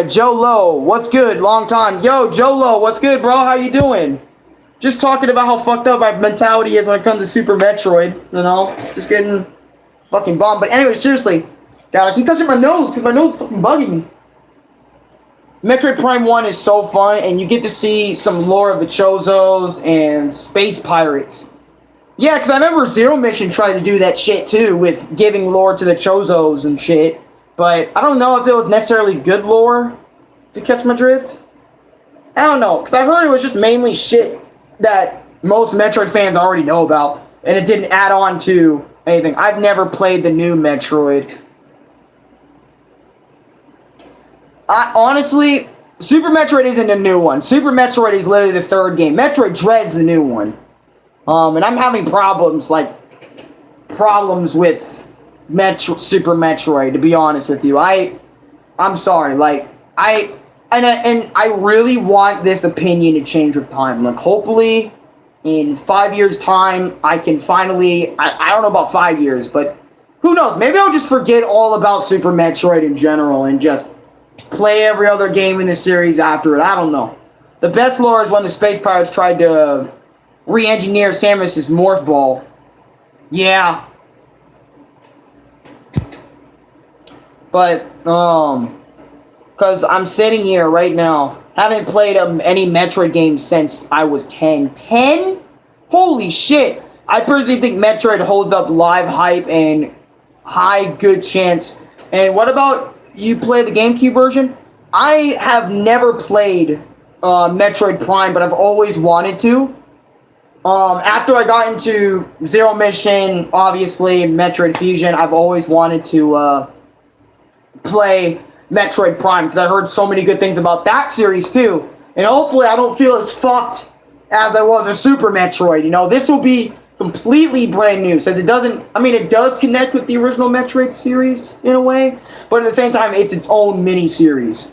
Joe Lowe, what's good? Long time. Yo, Joe Lowe, what's good, bro? How you doing? Just talking about how fucked up my mentality is when it comes to Super Metroid, you know? Just getting fucking bummed. But anyway, seriously, God, I keep touching my nose because my nose is fucking bugging me. Metroid Prime 1 is so fun, and you get to see some lore of the Chozos and space pirates. Yeah, because I remember Zero Mission tried to do that shit, too, with giving lore to the Chozos and shit. But I don't know if it was necessarily good lore, if you catch my drift. I don't know, because I heard it was just mainly shit that most Metroid fans already know about, and it didn't add on to anything. I've never played the new Metroid. Honestly, Super Metroid isn't a new one. Super Metroid is literally the third game. Metroid Dread's the new one. And I'm having problems with Super Metroid, to be honest with you. I'm sorry, like, I really want this opinion to change with time. Like, hopefully, in 5 years' time, I can finally, I don't know about 5 years, but who knows, maybe I'll just forget all about Super Metroid in general and just play every other game in the series after it. I don't know. The best lore is when the Space Pirates tried to re-engineer Samus's Morph Ball. Yeah. But, because I'm sitting here right now, haven't played any Metroid games since I was 10. 10? Holy shit! I personally think Metroid holds up live hype and high good chance. And what about you play the GameCube version? I have never played Metroid Prime, but I've always wanted to. After I got into Zero Mission, obviously, Metroid Fusion, I've always wanted to play Metroid Prime because I heard so many good things about that series too. And hopefully I don't feel as fucked as I was with Super Metroid. You know, this will be completely brand new. So it doesn't, I mean, it does connect with the original Metroid series in a way, but at the same time, it's its own mini series.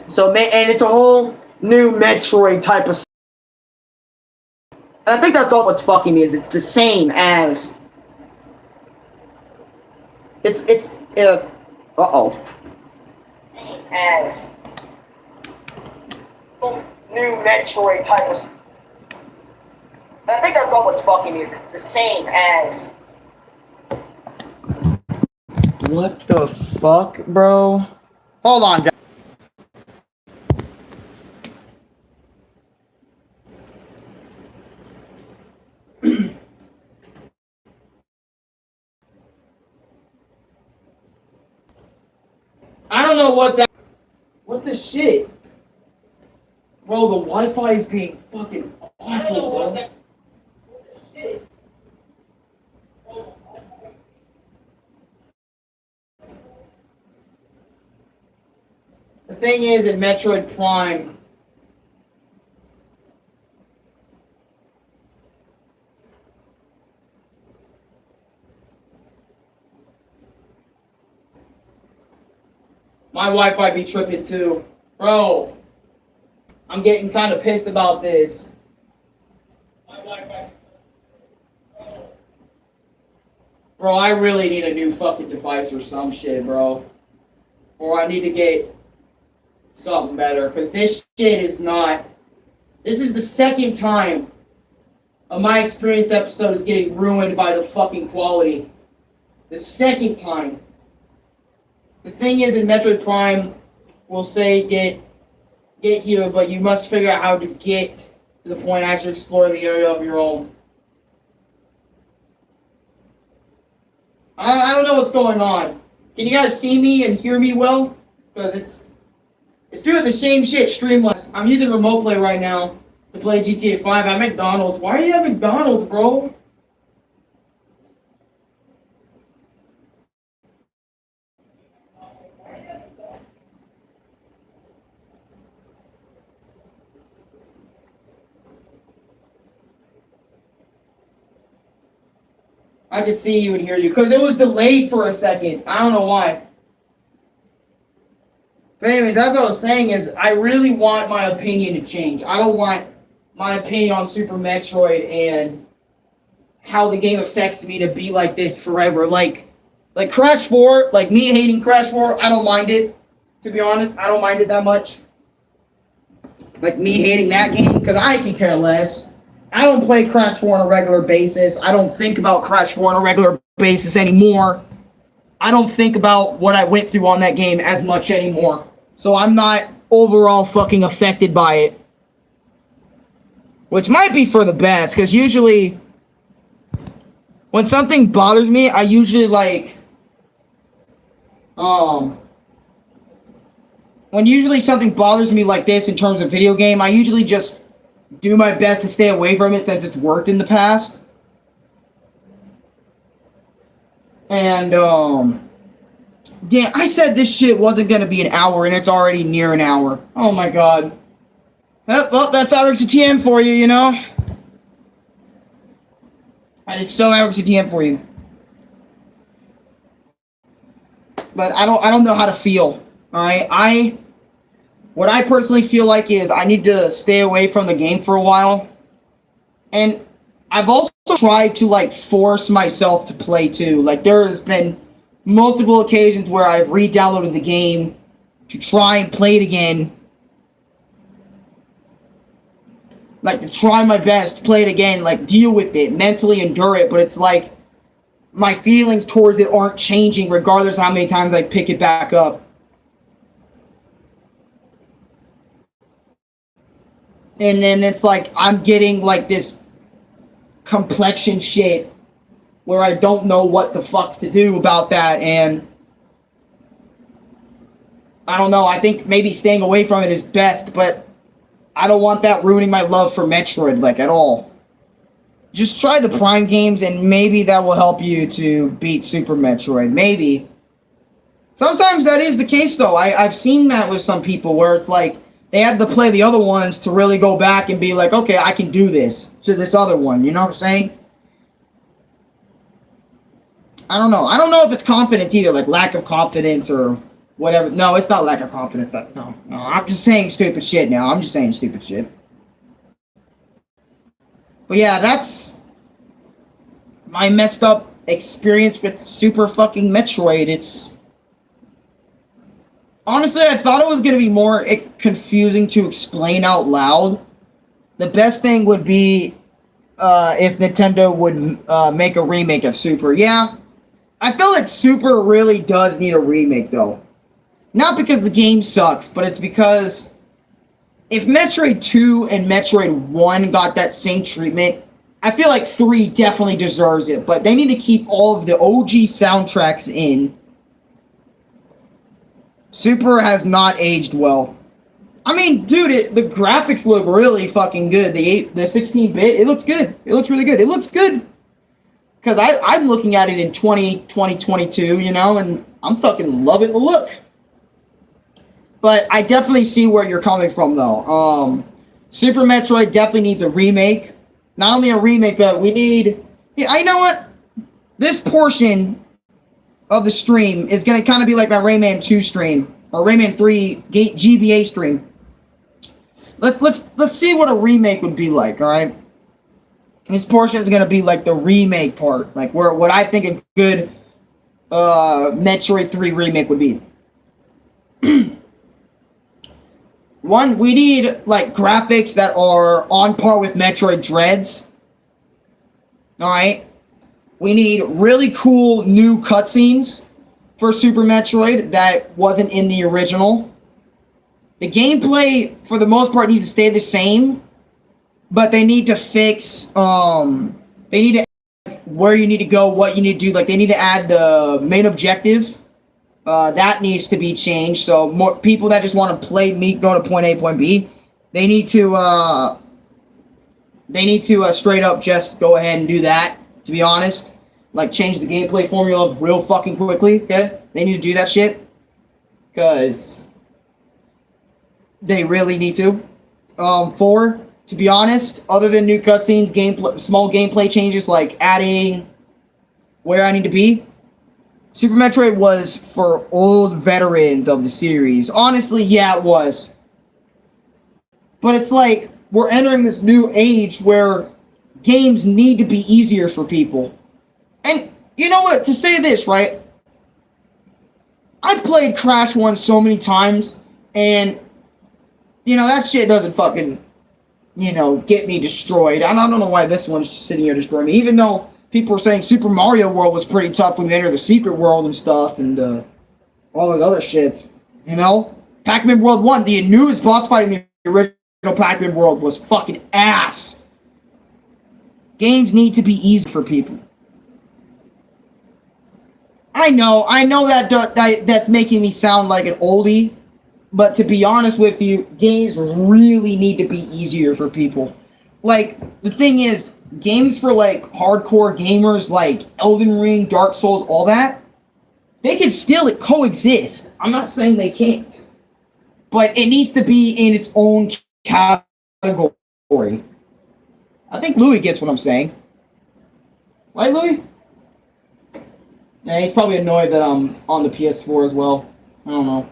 So, and it's a whole new Metroid type of. And I think that's all what's fucking me is it's the same as. Uh-oh. As new Metroid type of. And I think that's all what's fucking me is it's the same as. What the fuck, bro? Hold on, guys. I don't know what that. What the shit? Bro, the Wi-Fi is being fucking awful, bro. What the shit? The thing is, in Metroid Prime, my Wi-Fi be tripping too. Bro, I'm getting kind of pissed about this. Bro, I really need a new fucking device or some shit, bro. Or I need to get something better, because this shit is not... This is the second time of my experience episode is getting ruined by the fucking quality. The second time. The thing is, in Metroid Prime, we'll say get here, but you must figure out how to get to the point actually explore the area of your own. I don't know what's going on. Can you guys see me and hear me well? Because it's doing the same shit streamless. I'm using remote play right now to play GTA 5 at McDonald's. Why are you at McDonald's, bro? I could see you and hear you, because it was delayed for a second. I don't know why. But anyways, as I was saying is, I really want my opinion to change. I don't want my opinion on Super Metroid and how the game affects me to be like this forever. Like Crash 4, like me hating Crash 4, I don't mind it. To be honest, I don't mind it that much. Like me hating that game, because I can care less. I don't play Crash 4 on a regular basis. I don't think about Crash 4 on a regular basis anymore. I don't think about what I went through on that game as much anymore. So I'm not overall fucking affected by it. Which might be for the best, because usually when something bothers me, I usually when usually something bothers me like this in terms of video game, I usually just do my best to stay away from it since it's worked in the past. And, damn, I said this shit wasn't gonna be an hour, and it's already near an hour. Oh my god. Well, that's Arekkusu TM for you, you know? That is so Arekkusu TM for you. But I don't know how to feel. Alright? What I personally feel like is I need to stay away from the game for a while. And I've also tried to, force myself to play, too. Like, there has been multiple occasions where I've re-downloaded the game to try and play it again. Like, to try my best to play it again, deal with it, mentally endure it, but it's like my feelings towards it aren't changing regardless of how many times I pick it back up. And then it's like I'm getting this complexion shit where I don't know what the fuck to do about that, and I don't know, I think maybe staying away from it is best, but I don't want that ruining my love for Metroid, at all. Just try the Prime games, and maybe that will help you to beat Super Metroid. Maybe. Sometimes that is the case, though. I've seen that with some people, where it's they had to play the other ones to really go back and be like, okay, I can do this to this other one. You know what I'm saying? I don't know. I don't know if it's confidence either, lack of confidence or whatever. No, it's not lack of confidence. No. I'm just saying stupid shit now. I'm just saying stupid shit. But yeah, that's my messed up experience with Super fucking Metroid. It's... Honestly, I thought it was going to be more confusing to explain out loud. The best thing would be if Nintendo would make a remake of Super. Yeah, I feel like Super really does need a remake, though. Not because the game sucks, but it's because if Metroid 2 and Metroid 1 got that same treatment, I feel like 3 definitely deserves it. But they need to keep all of the OG soundtracks in. Super has not aged well. I mean, dude, the graphics look really fucking good. The 16-bit, it looks good. It looks really good. It looks good. Because I'm looking at it in 2022, you know, and I'm fucking loving the look. But I definitely see where you're coming from, though. Super Metroid definitely needs a remake. Not only a remake, but we need... Yeah, you know what? This portion of the stream is going to kind of be like my Rayman 2 stream. Or Rayman 3 GBA stream. Let's see what a remake would be like, alright? This portion is gonna be like the remake part, like where what I think a good Metroid 3 remake would be. One, we need like graphics that are on par with Metroid Dreads. Alright? We need really cool new cutscenes for Super Metroid that wasn't in the original. The gameplay, for the most part, needs to stay the same, but they need to fix, they need to, where you need to go, what you need to do, like, they need to add the main objective. That needs to be changed, so more people that just want to play meat, go to point A, point B, they need to straight up just go ahead and do that, to be honest. Like, change the gameplay formula real fucking quickly, okay? They need to do that shit. Because they really need to. 4, to be honest, other than new cutscenes, small gameplay changes like adding where I need to be. Super Metroid was for old veterans of the series. Honestly, yeah, it was. But it's like, we're entering this new age where games need to be easier for people. And you know what? To say this, right? I've played Crash 1 so many times, and, you know, that shit doesn't fucking, you know, get me destroyed. I don't know why this one's just sitting here destroying me, even though people were saying Super Mario World was pretty tough when you enter the secret world and stuff, and all those other shits, you know? Pac-Man World 1, the newest boss fight in the original Pac-Man World was fucking ass. Games need to be easy for people. I know that's making me sound like an oldie, but to be honest with you, games really need to be easier for people. Like, the thing is, games for, like, hardcore gamers, like Elden Ring, Dark Souls, all that, they can still coexist. I'm not saying they can't. But it needs to be in its own category. I think Louis gets what I'm saying. Right, Louis? Yeah, he's probably annoyed that I'm on the PS4 as well. I don't know.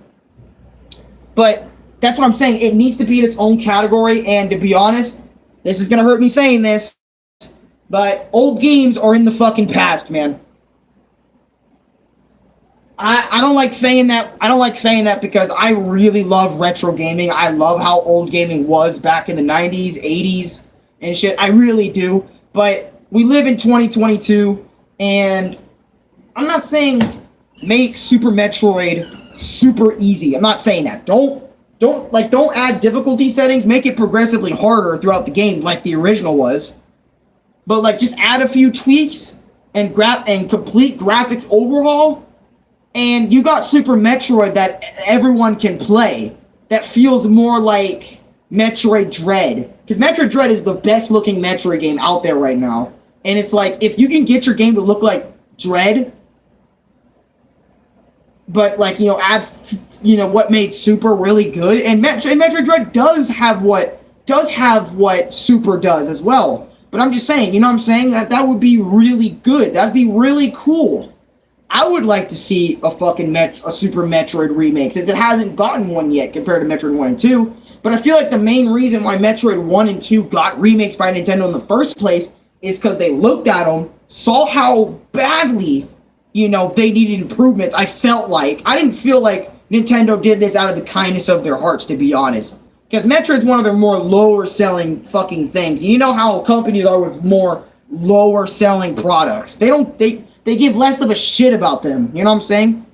But that's what I'm saying. It needs to be in its own category, and to be honest, this is going to hurt me saying this, but old games are in the fucking past, man. I don't like saying that. I don't like saying that because I really love retro gaming. I love how old gaming was back in the 90s, 80s, and shit. I really do. But we live in 2022, and I'm not saying make Super Metroid super easy. I'm not saying that. Don't add difficulty settings. Make it progressively harder throughout the game, like the original was. But like, just add a few tweaks and complete graphics overhaul, and you got Super Metroid that everyone can play. That feels more like Metroid Dread, because Metroid Dread is the best looking Metroid game out there right now. And it's like, if you can get your game to look like Dread, but like, you know, add, you know, what made Super really good, and Metroid Dread does have what Super does as well. But I'm just saying, you know what I'm saying? That would be really good. That'd be really cool. I would like to see a fucking a Super Metroid remake, since it hasn't gotten one yet compared to Metroid 1 and 2. But I feel like the main reason why Metroid 1 and 2 got remakes by Nintendo in the first place is because they looked at them, saw how badly, you know, they needed improvements. I didn't feel like Nintendo did this out of the kindness of their hearts, to be honest. Because Metroid's one of their more lower selling fucking things. And you know how companies are with more lower selling products. They give less of a shit about them. You know what I'm saying?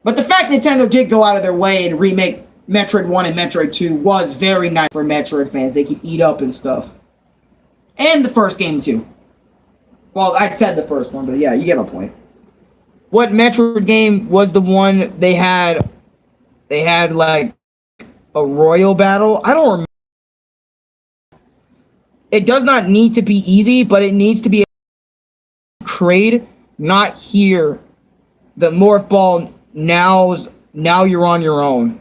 But the fact Nintendo did go out of their way and remake Metroid 1 and Metroid 2 was very nice for Metroid fans. They could eat up and stuff. And the first game too. Well, I said the first one, but yeah, you get my point. What Metroid game was the one they had like a royal battle? I don't remember. It does not need to be easy, but it needs to be Kraid, not here. The Morph Ball, now you're on your own.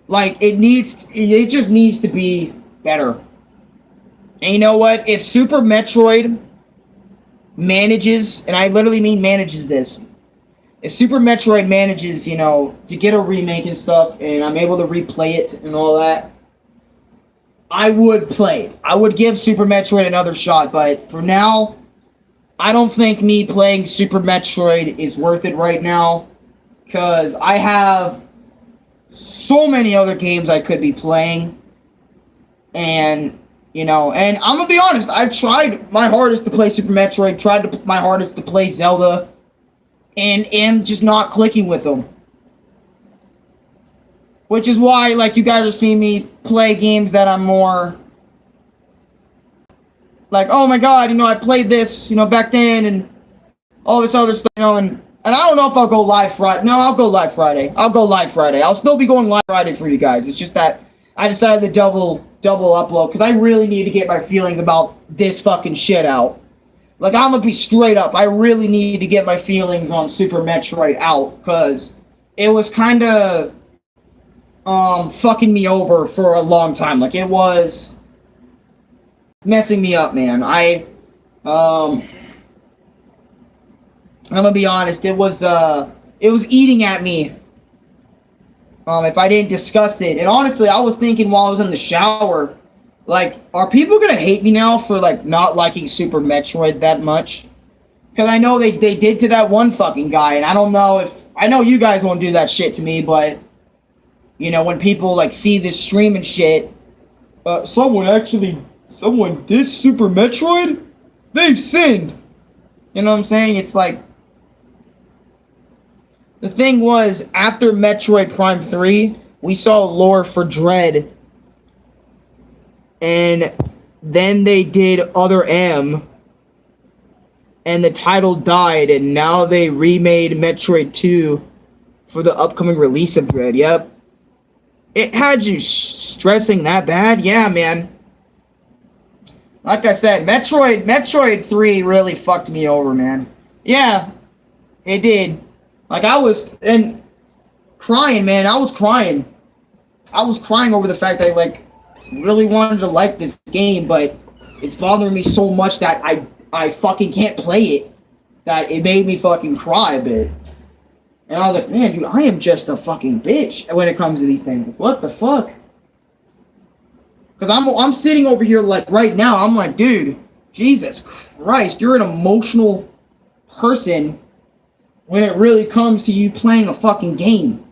Like, it just needs to be better. And you know what? If Super Metroid manages, and I literally mean manages this, if Super Metroid manages, you know, to get a remake and stuff, and I'm able to replay it and all that, I would play it. I would give Super Metroid another shot, but for now, I don't think me playing Super Metroid is worth it right now, because I have so many other games I could be playing, and, you know, and I'm gonna be honest, I've tried my hardest to play Super Metroid, my hardest to play Zelda, and am just not clicking with them. Which is why, like, you guys are seeing me play games that I'm more like, oh my god, you know, I played this, you know, back then, and all this other stuff, you know, and I don't know if I'll go live Friday. No, I'll go live Friday. I'll still be going live Friday for you guys. It's just that I decided to double upload, because I really need to get my feelings about this fucking shit out. Like, I'm gonna be straight up. I really need to get my feelings on Super Metroid out, because it was kind of fucking me over for a long time. Like, it was messing me up, man. I'm gonna be honest, it was eating at me if I didn't discuss it. And honestly, I was thinking while I was in the shower, like, are people gonna hate me now for, like, not liking Super Metroid that much? Because I know they did to that one fucking guy, and I don't know if, I know you guys won't do that shit to me, but, you know, when people, like, see this stream and shit, someone dissed Super Metroid? They've sinned! You know what I'm saying? It's like, the thing was, after Metroid Prime 3, we saw lore for Dread, and then they did Other M, and the title died, and now they remade Metroid 2 for the upcoming release of Dread. Yep. It had you stressing that bad? Yeah, man. Like I said, Metroid 3 really fucked me over, man. Yeah, it did. Like, I was crying, man. I was crying over the fact that I, like, really wanted to like this game, but it's bothering me so much that I fucking can't play it, that it made me fucking cry a bit. And I was like, man, dude, I am just a fucking bitch when it comes to these things. What the fuck? Because I'm sitting over here, like, right now, I'm like, dude, Jesus Christ, you're an emotional person when it really comes to you playing a fucking game.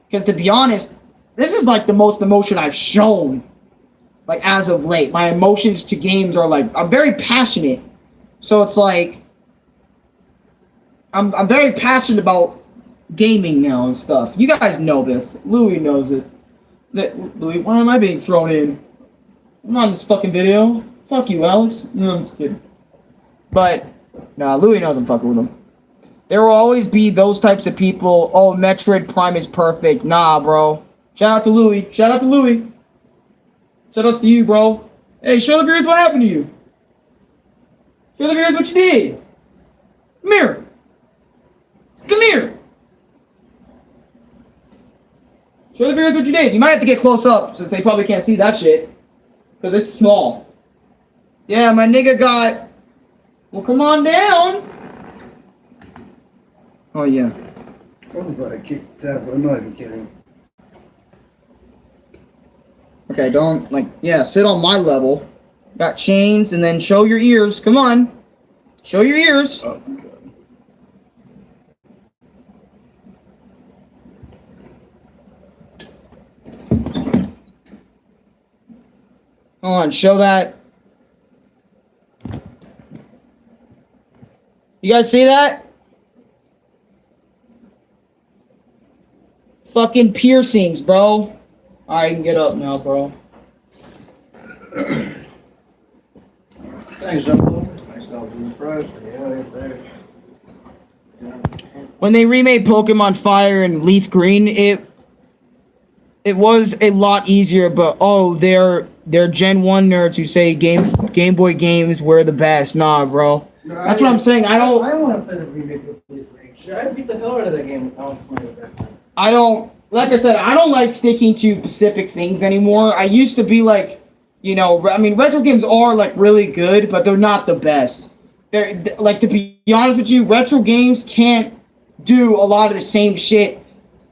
Because to be honest, this is, like, the most emotion I've shown, like, as of late. My emotions to games are, like, I'm very passionate. So it's like, I'm very passionate about gaming now and stuff. You guys know this. Louis knows it. Louis, why am I being thrown in? I'm on this fucking video. Fuck you, Alex. No, I'm just kidding. But, nah, Louis knows I'm fucking with him. There will always be those types of people, oh, Metroid Prime is perfect. Nah, bro. Shout out to Louis. Shout out to Louis. Shout outs to you, bro. Hey, show the viewers what happened to you. Show the viewers what you did. Come here. Come here. Show the viewers what you did. You might have to get close up, since they probably can't see that shit. Because it's small. Yeah, my nigga got... Well, come on down. Oh, yeah. I was about to kick that, but I'm not even kidding. Okay, don't, like, yeah, sit on my level. Got chains, and then show your ears. Come on. Show your ears. Oh, God. Hold on, show that. You guys see that? Fucking piercings, bro. Alright, you can get up now, bro. Thanks, Jumbo. Nice to be fresh. Yeah, it's there. When they remade Pokemon Fire and Leaf Green, it was a lot easier, but oh, they're Gen 1 nerds who say Game Boy games were the best. Nah, bro. No, That's what I'm saying. I don't want to play the remake of Leaf Green. I beat the hell out of that game when I was playing it back then. I don't, like I said, I don't like sticking to specific things anymore. I used to be like, you know, I mean, retro games are, like, really good, but they're not the best. They're, like, to be honest with you, retro games can't do a lot of the same shit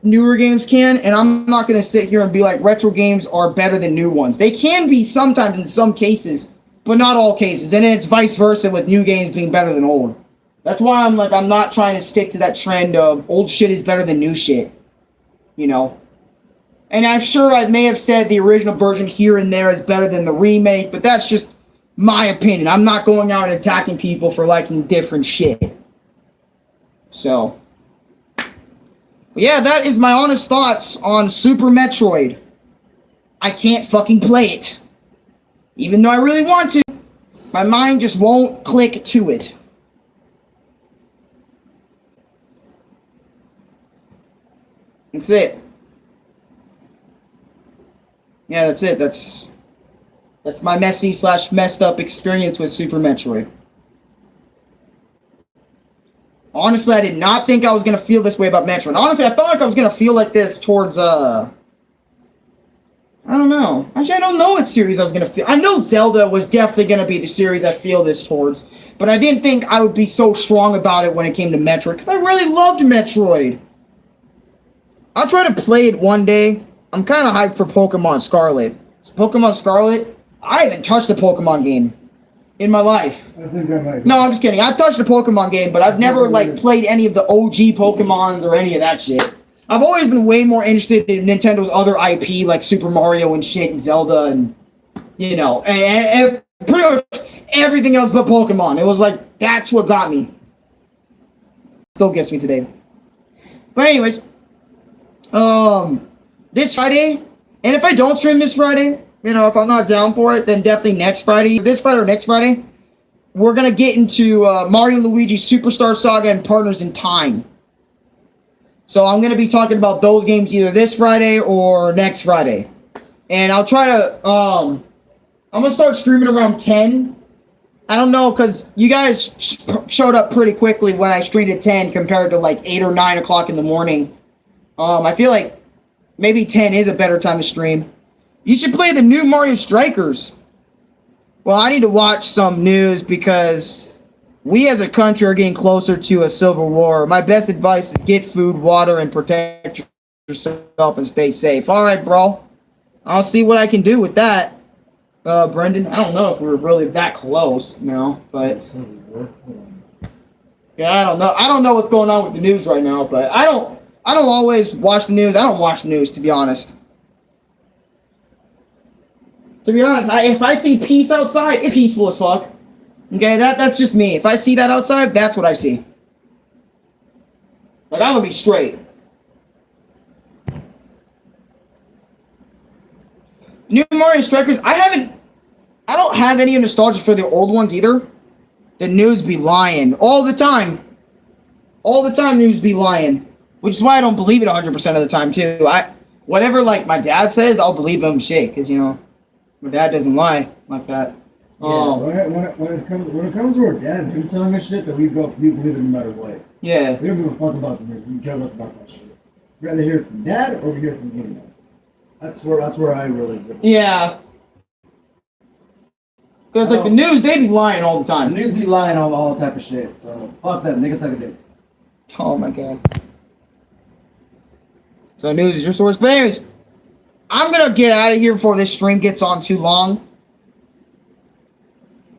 newer games can, and I'm not going to sit here and be like retro games are better than new ones. They can be sometimes in some cases, but not all cases. And it's vice versa with new games being better than old. That's why I'm not trying to stick to that trend of old shit is better than new shit. You know? And I'm sure I may have said the original version here and there is better than the remake, but that's just my opinion. I'm not going out and attacking people for liking different shit. So, yeah, that is my honest thoughts on Super Metroid. I can't fucking play it. Even though I really want to, my mind just won't click to it. That's it. Yeah, that's it. That's my messed up experience with Super Metroid. Honestly, I did not think I was going to feel this way about Metroid. Honestly, I thought like I was going to feel like this towards, I don't know. Actually, I don't know what series I was going to feel. I know Zelda was definitely going to be the series I feel this towards. But I didn't think I would be so strong about it when it came to Metroid. Because I really loved Metroid. I'll try to play it one day. I'm kind of hyped for Pokemon Scarlet. Pokemon Scarlet, I haven't touched a Pokemon game in my life. I think I might. No, I'm just kidding. I've touched a Pokemon game, but I've never played any of the OG Pokemons or any of that shit. I've always been way more interested in Nintendo's other IP like Super Mario and shit and Zelda and and pretty much everything else but Pokemon. It was like that's what got me. Still gets me today. But anyways, this Friday, and if I don't stream this Friday, if I'm not down for it, then definitely next Friday. This Friday or next Friday, we're going to get into Mario & Luigi Superstar Saga and Partners in Time. So I'm going to be talking about those games either this Friday or next Friday. And I'll try to, I'm going to start streaming around 10. I don't know, because you guys showed up pretty quickly when I streamed at 10 compared to like 8 or 9 o'clock in the morning. I feel like maybe 10 is a better time to stream. You should play the new Mario Strikers. Well, I need to watch some news because we as a country are getting closer to a civil war. My best advice is get food, water, and protect yourself and stay safe. All right, bro. I'll see what I can do with that. Brendan, I don't know if we're really that close, but yeah, I don't know. I don't know what's going on with the news right now, but I don't always watch the news. I don't watch the news, to be honest. To be honest, if I see peace outside, it's peaceful as fuck. Okay, that's just me. If I see that outside, that's what I see. Like, I'm gonna be straight. New Mario Strikers, I don't have any nostalgia for the old ones either. The news be lying. All the time. All the time news be lying. Which is why I don't believe it 100% of the time, too. Whatever, my dad says, I'll believe him shit. Because, my dad doesn't lie like that. Yeah, when it comes to our dad, him telling us shit that we believe it no matter what. Yeah. We don't give a fuck about the news. We care less about that shit. We'd rather hear it from dad or we hear it from the internet. That's where I really get it. Yeah. Because the news, they be lying all the time. The news be lying on all type of shit. So fuck them. Niggas suck a dick. Oh my god. So news is your source. But anyways, I'm going to get out of here before this stream gets on too long.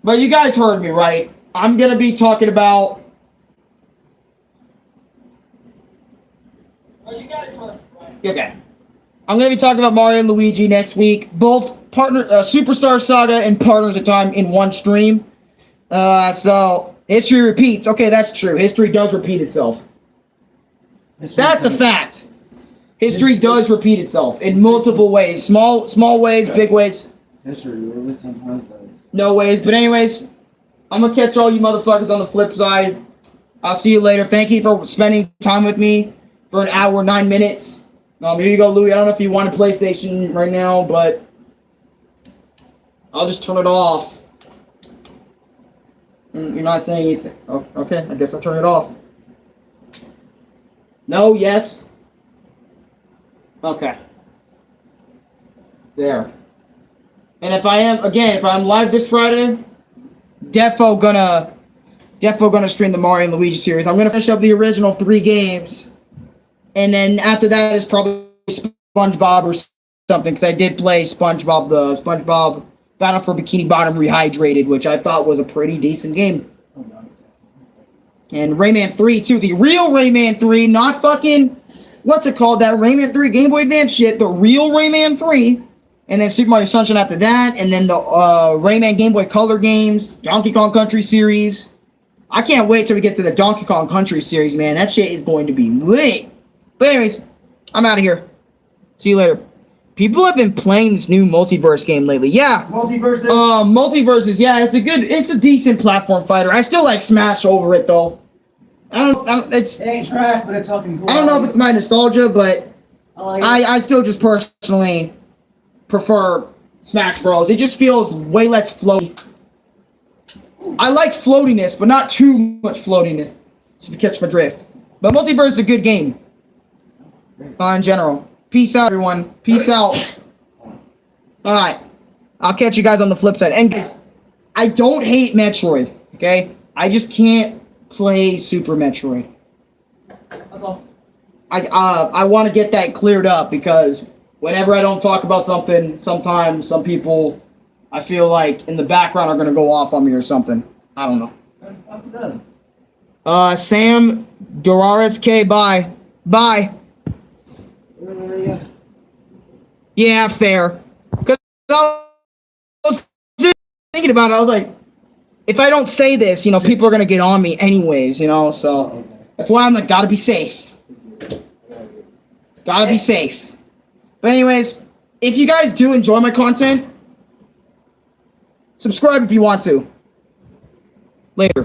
But you guys heard me, right? I'm going to be talking about... You guys heard me, right? Okay. I'm going to be talking about Mario and Luigi next week. Both Superstar Saga and Partners in Time in one stream. So, history repeats. Okay, that's true. History does repeat itself. That's a fact. History does repeat itself in multiple ways. Small ways, big ways. History, really sometimes. No ways. But anyways, I'm going to catch all you motherfuckers on the flip side. I'll see you later. Thank you for spending time with me for an hour, 9 minutes. Here you go, Louie. I don't know if you want a PlayStation right now, but I'll just turn it off. You're not saying anything. Oh, okay, I guess I'll turn it off. No, yes. Okay. There. And if I'm live this Friday, defo gonna stream the Mario and Luigi series. I'm gonna finish up the original 3 games. And then after that is probably SpongeBob or something, because I did play SpongeBob, the SpongeBob Battle for Bikini Bottom Rehydrated, which I thought was a pretty decent game. And Rayman 3 too, the real Rayman 3, not fucking, what's it called, that Rayman 3 Game Boy Advance shit, the real Rayman 3. And then Super Mario Sunshine after that, and then the Rayman Game Boy Color games, Donkey Kong Country series. I can't wait till we get to the Donkey Kong Country series, man. That shit is going to be lit. But anyways, I'm out of here. See you later. People have been playing this new Multiverse game lately. Yeah. Multiverses? Multiverses. Yeah, it's a decent platform fighter. I still like Smash over it, though. It ain't trash, but it's fucking cool. I don't know if it's my nostalgia, but I still just personally prefer Smash Bros. It just feels way less floaty. I like floatiness, but not too much floatiness, if you catch my drift. But Multiverse is a good game. In general. Peace out, everyone. Peace out. Alright. I'll catch you guys on the flip side. And guys, I don't hate Metroid, okay? I just can't play Super Metroid. That's all. I want to get that cleared up, because whenever I don't talk about something, sometimes some people, I feel like, in the background are going to go off on me or something. I don't know. Sam Doraris K, bye. Bye. Yeah, fair. Because I was thinking about it, I was like, if I don't say this, you know, people are going to get on me anyways, you know, so that's why I'm like, gotta be safe. Gotta be safe. But anyways, if you guys do enjoy my content, subscribe if you want to. Later.